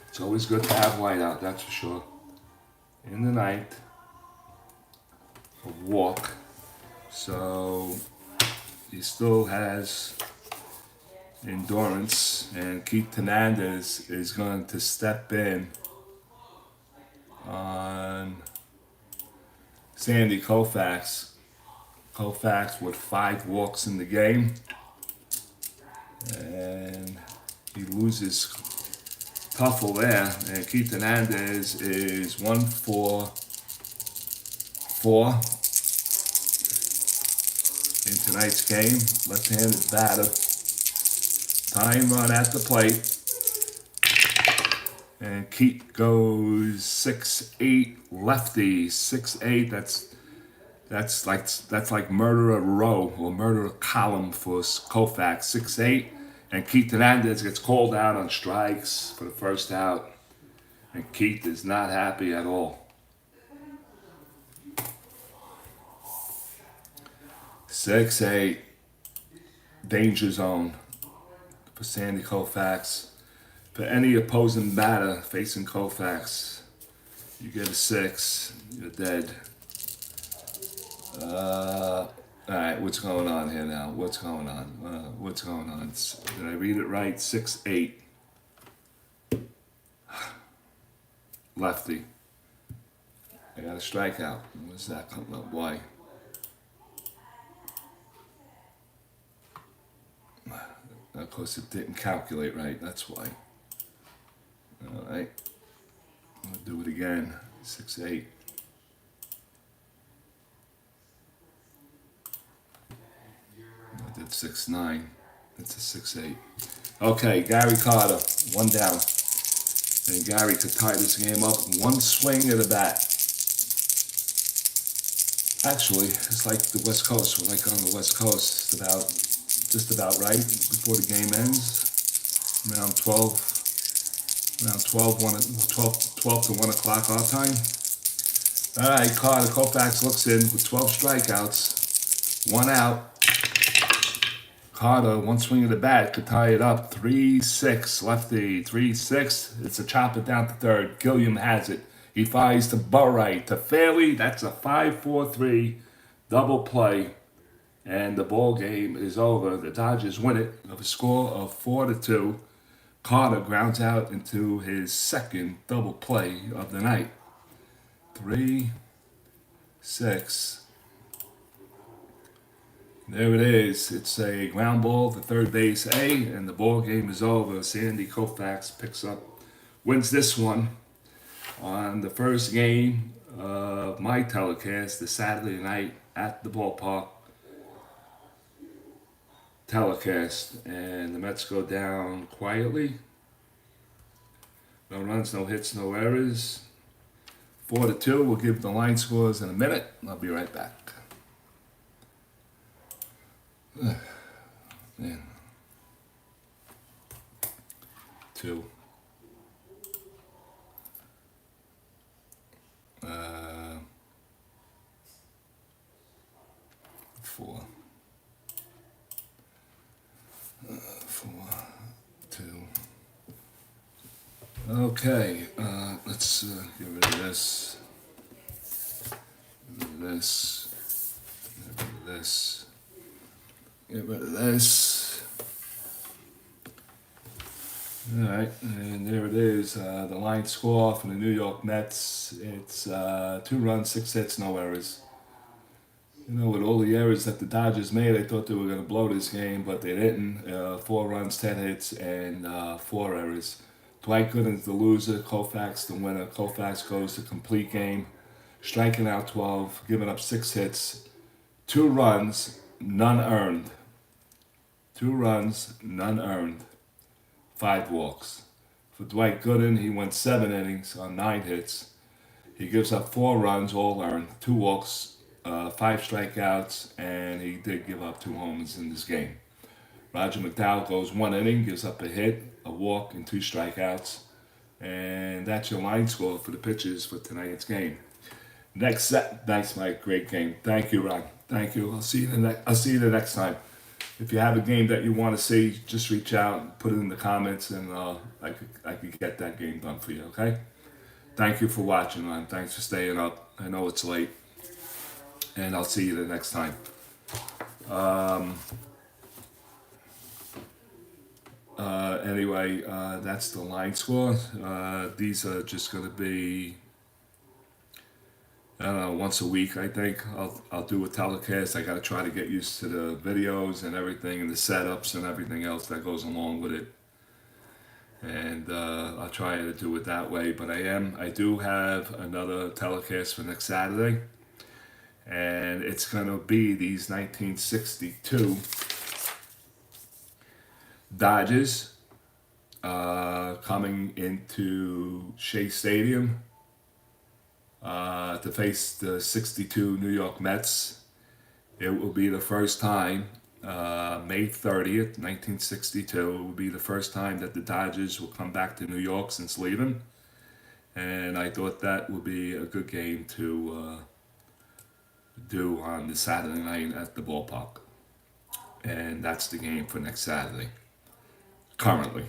It's always good to have white out, that's for sure. In the 9th, a walk. So he still has endurance, and Keith Hernandez is going to step in on Sandy KOUFAX. KOUFAX with 5 walks in the game, and he loses Tuffle there, and Keith Hernandez is 1 for 4. in tonight's game. Left-handed batter. Tying run at the plate. And Keith goes 6-8 lefty. 6-8. That's like murder a row or murder a column for KOUFAX. 6-8. And Keith Hernandez gets called out on strikes for the first out. And Keith is not happy at all. 6-8. Danger zone for Sandy KOUFAX. For any opposing batter facing KOUFAX, you get a 6, you're dead. Alright, what's going on here now? What's going on? What's going on? Did I read it right? 6-8. Lefty. I got a strikeout. What's that coming up? Why? Of course, it didn't calculate right. That's why. Alright. I'll do it again. 6-8. I did 6-9. It's a 6-8. Okay, Gary Carter, 1 down. And Gary could tie this game up in 1 swing of the bat. Actually, it's like the West Coast. We're like on the West Coast. It's just about right before the game ends. Around 12 to 1 o'clock our time. All right, Carter, KOUFAX looks in with 12 strikeouts, 1 out. Carter, 1 swing of the bat, could tie it up. 3-6, lefty, 3-6. It's a chopper down to third. Gilliam has it. He fires to Burright, to Fairley. That's a 5-4-3 double play. And the ball game is over. The Dodgers win it with a score of 4-2. Carter grounds out into his 2nd double play of the night. 3-6. There it is. It's a ground ball to third base A, and the ball game is over. Sandy KOUFAX picks up, wins this one on the first game of my telecast, the Saturday night at the ballpark telecast. And the Mets go down quietly. No runs, no hits, no errors. 4-2. We'll give the line scores in a minute. I'll be right back. Man. 2. 4. 4, 2. Okay, let's get rid of this. Get rid of this. Get rid of this. Get rid of this. All right, and there it is. The line score from the New York Mets. It's 2 runs, 6 hits, no errors. You know, with all the errors that the Dodgers made, I thought they were going to blow this game, but they didn't. 4 runs, 10 hits, and 4 errors. Dwight Gooden's the loser, KOUFAX the winner. KOUFAX goes to complete game, striking out 12, giving up 6 hits, 2 runs, none earned. 2 runs, none earned. 5 walks. For Dwight Gooden, he went 7 innings on 9 hits. He gives up 4 runs, all earned, 2 walks, 5 strikeouts, and he did give up 2 homers in this game. Roger McDowell goes 1 inning, gives up a hit, a walk, and 2 strikeouts. And that's your line score for the pitchers for tonight's game. Next set. Thanks, Mike. Great game. Thank you, Ron. Thank you. I'll see you the next time. If you have a game that you want to see, just reach out, put it in the comments, and I could get that game done for you. Okay. Thank you for watching, Ron. Thanks for staying up. I know it's late, and I'll see you the next time. Anyway, that's the line score. These are just going to be, I don't know, once a week, I think. I'll do a telecast. I got to try to get used to the videos and everything and the setups and everything else that goes along with it. And I'll try to do it that way. But I do have another telecast for next Saturday. And it's going to be these 1962 Dodgers coming into Shea Stadium to face the 62 New York Mets. It will be the first time, May 30th, 1962, it will be the first time that the Dodgers will come back to New York since leaving. And I thought that would be a good game to do on the Saturday night at the ballpark. And that's the game for next Saturday, currently.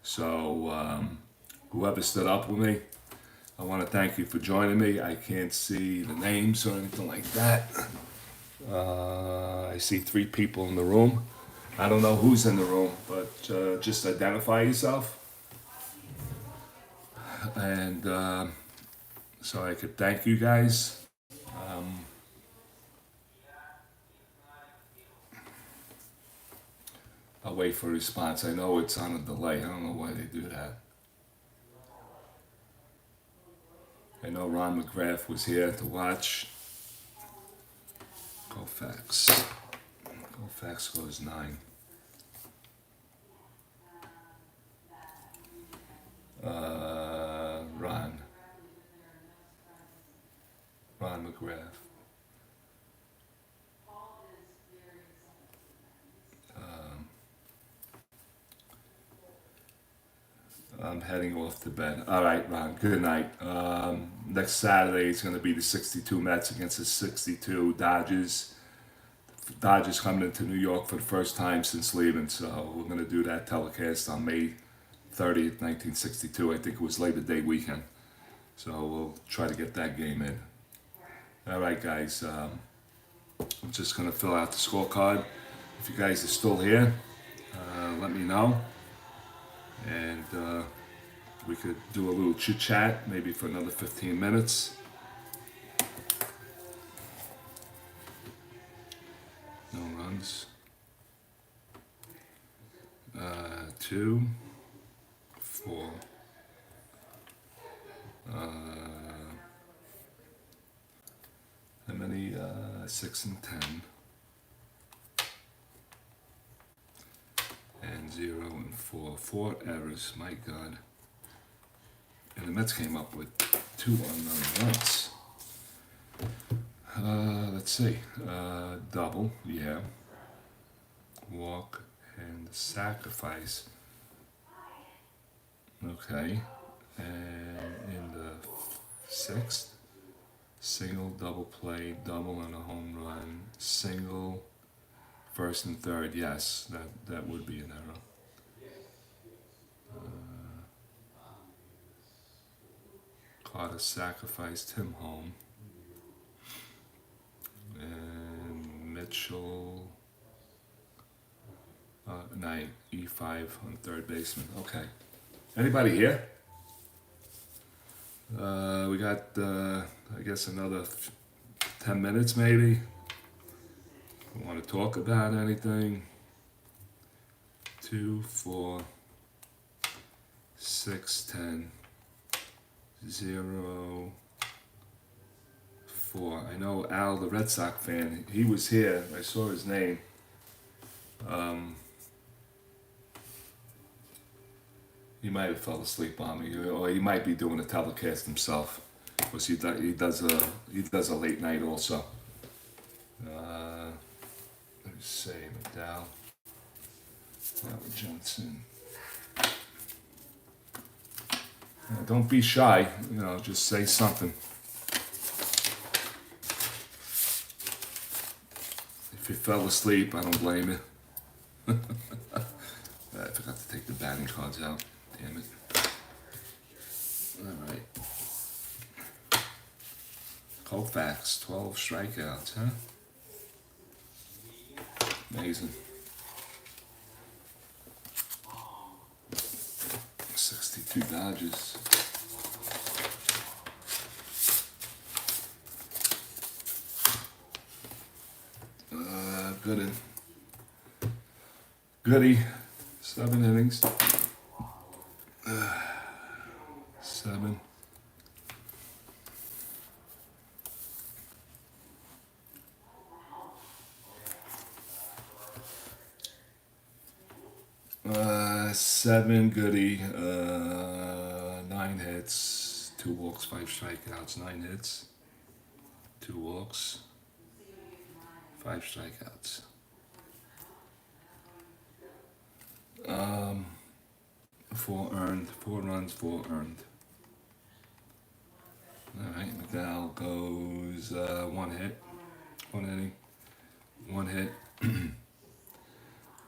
So whoever stood up with me, I want to thank you for joining me. I can't see the names or anything like that. I see 3 people in the room. I don't know who's in the room, but just identify yourself. And so I could thank you guys. I'll wait for a response. I know it's on a delay. I don't know why they do that. I know Ron McGrath was here to watch. KOUFAX. KOUFAX goes 9. Ron McGrath. I'm heading off to bed. All right, Ron. Good night. Next Saturday is going to be the 62 Mets against the 62 Dodgers. Dodgers coming into New York for the first time since leaving, so we're going to do that telecast on May 30th, 1962. I think it was Labor Day weekend. So we'll try to get that game in. All right, guys. I'm just going to fill out the scorecard. If you guys are still here, let me know. And we could do a little chit chat, maybe for another 15 minutes. No runs. 2, 4. How many? 6 and 10. And 0 and 4. 4 errors, my God. And the Mets came up with 2 unknown runs. Let's see. Double, yeah. Walk and sacrifice. Okay. And in the 6th, single, double play, double and a home run, single, first and third. Yes, that would be an error. Carter sacrificed him home. And Mitchell, night, E5 on third baseman. Okay. Anybody here? We got, I guess, another 10 minutes maybe. We want to talk about anything. 2, 4, 6, 10, 0, 4. I know Al, the Red Sox fan, he was here. I saw his name. He might have fell asleep on me, or he might be doing a telecast himself, because he does a late night also. Let me see, McDowell, Howard Johnson. Don't be shy, just say something. If you fell asleep, I don't blame you. I forgot to take the batting cards out. Damn it. All right. KOUFAX, 12 strikeouts, huh? Amazing. 62 Dodgers. GOODEN. Goody. 7 innings. 7. 7, Goody, 9 hits, 2 walks, 5 strikeouts, 9 hits, 2 walks, 5 strikeouts. 4 earned, 4 runs, 4 earned. Alright, McDowell goes 1 hit, 1 inning, 1 hit,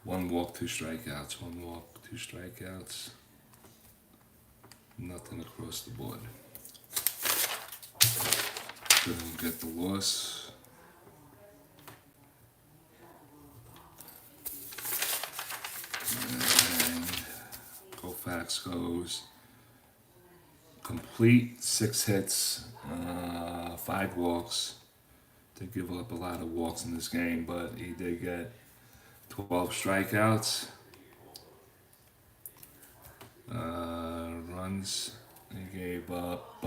1 walk, 2 strikeouts, 1 walk, 2 strikeouts. Nothing across the board. So we'll get the loss. And KOUFAX goes complete, 6 hits, 5 walks. They give up a lot of walks in this game, but he did get 12 strikeouts. Runs, he gave up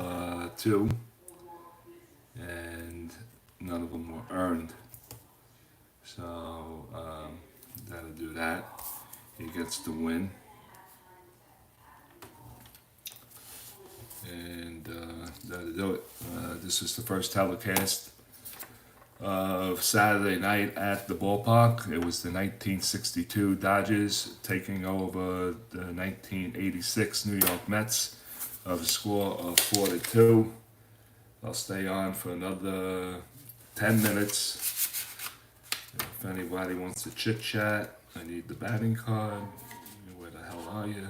2, and none of them were earned. So that'll do that. He gets the win. And that'll do it. This is the first telecast of Saturday night at the ballpark. It was the 1962 Dodgers taking over the 1986 New York Mets of a score of 4-2. I'll stay on for another 10 minutes. If anybody wants to chit chat, I need the batting card. Where the hell are you?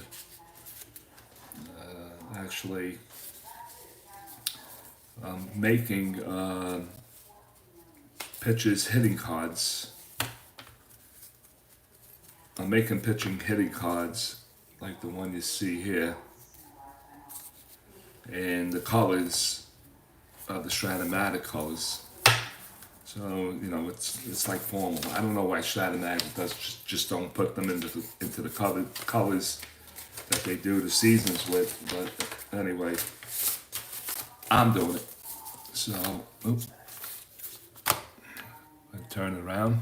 Actually, I'm making pitchers hitting cards. I'm making pitching hitting cards like the one you see here, and the colors are the Strat colors. So it's like formal. I don't know why Strat does just don't put them into the colors that they do the seasons with, but anyway, I'm doing it. So, I turn it around,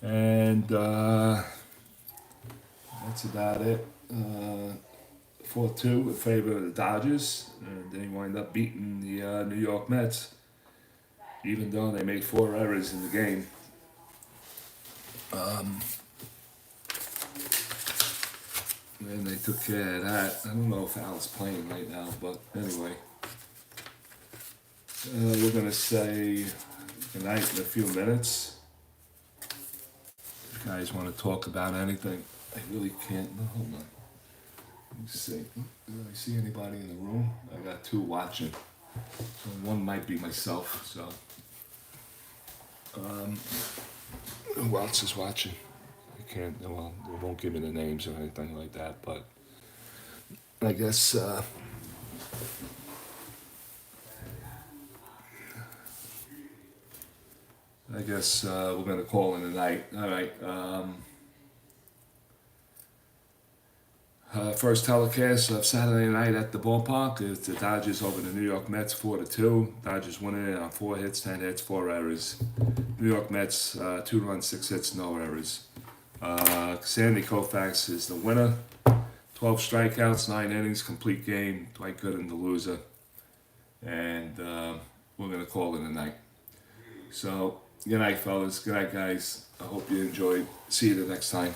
and that's about it. 4-2 in favor of the Dodgers, and they wind up beating the New York Mets, even though they made 4 errors in the game. And they took care of that. I don't know if Al's playing right now, but anyway. We're going to say goodnight in a few minutes. If you guys want to talk about anything, I really can't. No, hold on. Let me see. Do I see anybody in the room? I got 2 watching. So one might be myself. So, who else is watching? I can't. Well, they won't give me the names or anything like that. But I guess. We're going to call it a night. All right. First telecast of Saturday night at the ballpark is the Dodgers over the New York Mets 4-2. Dodgers winning it on 4 hits, 10 hits, 4 errors. New York Mets 2 runs, 6 hits, no errors. Sandy KOUFAX is the winner. 12 strikeouts, 9 innings, complete game. Dwight Gooden the loser. And we're going to call it a night. So, good night, fellas. Good night, guys. I hope you enjoyed. See you the next time.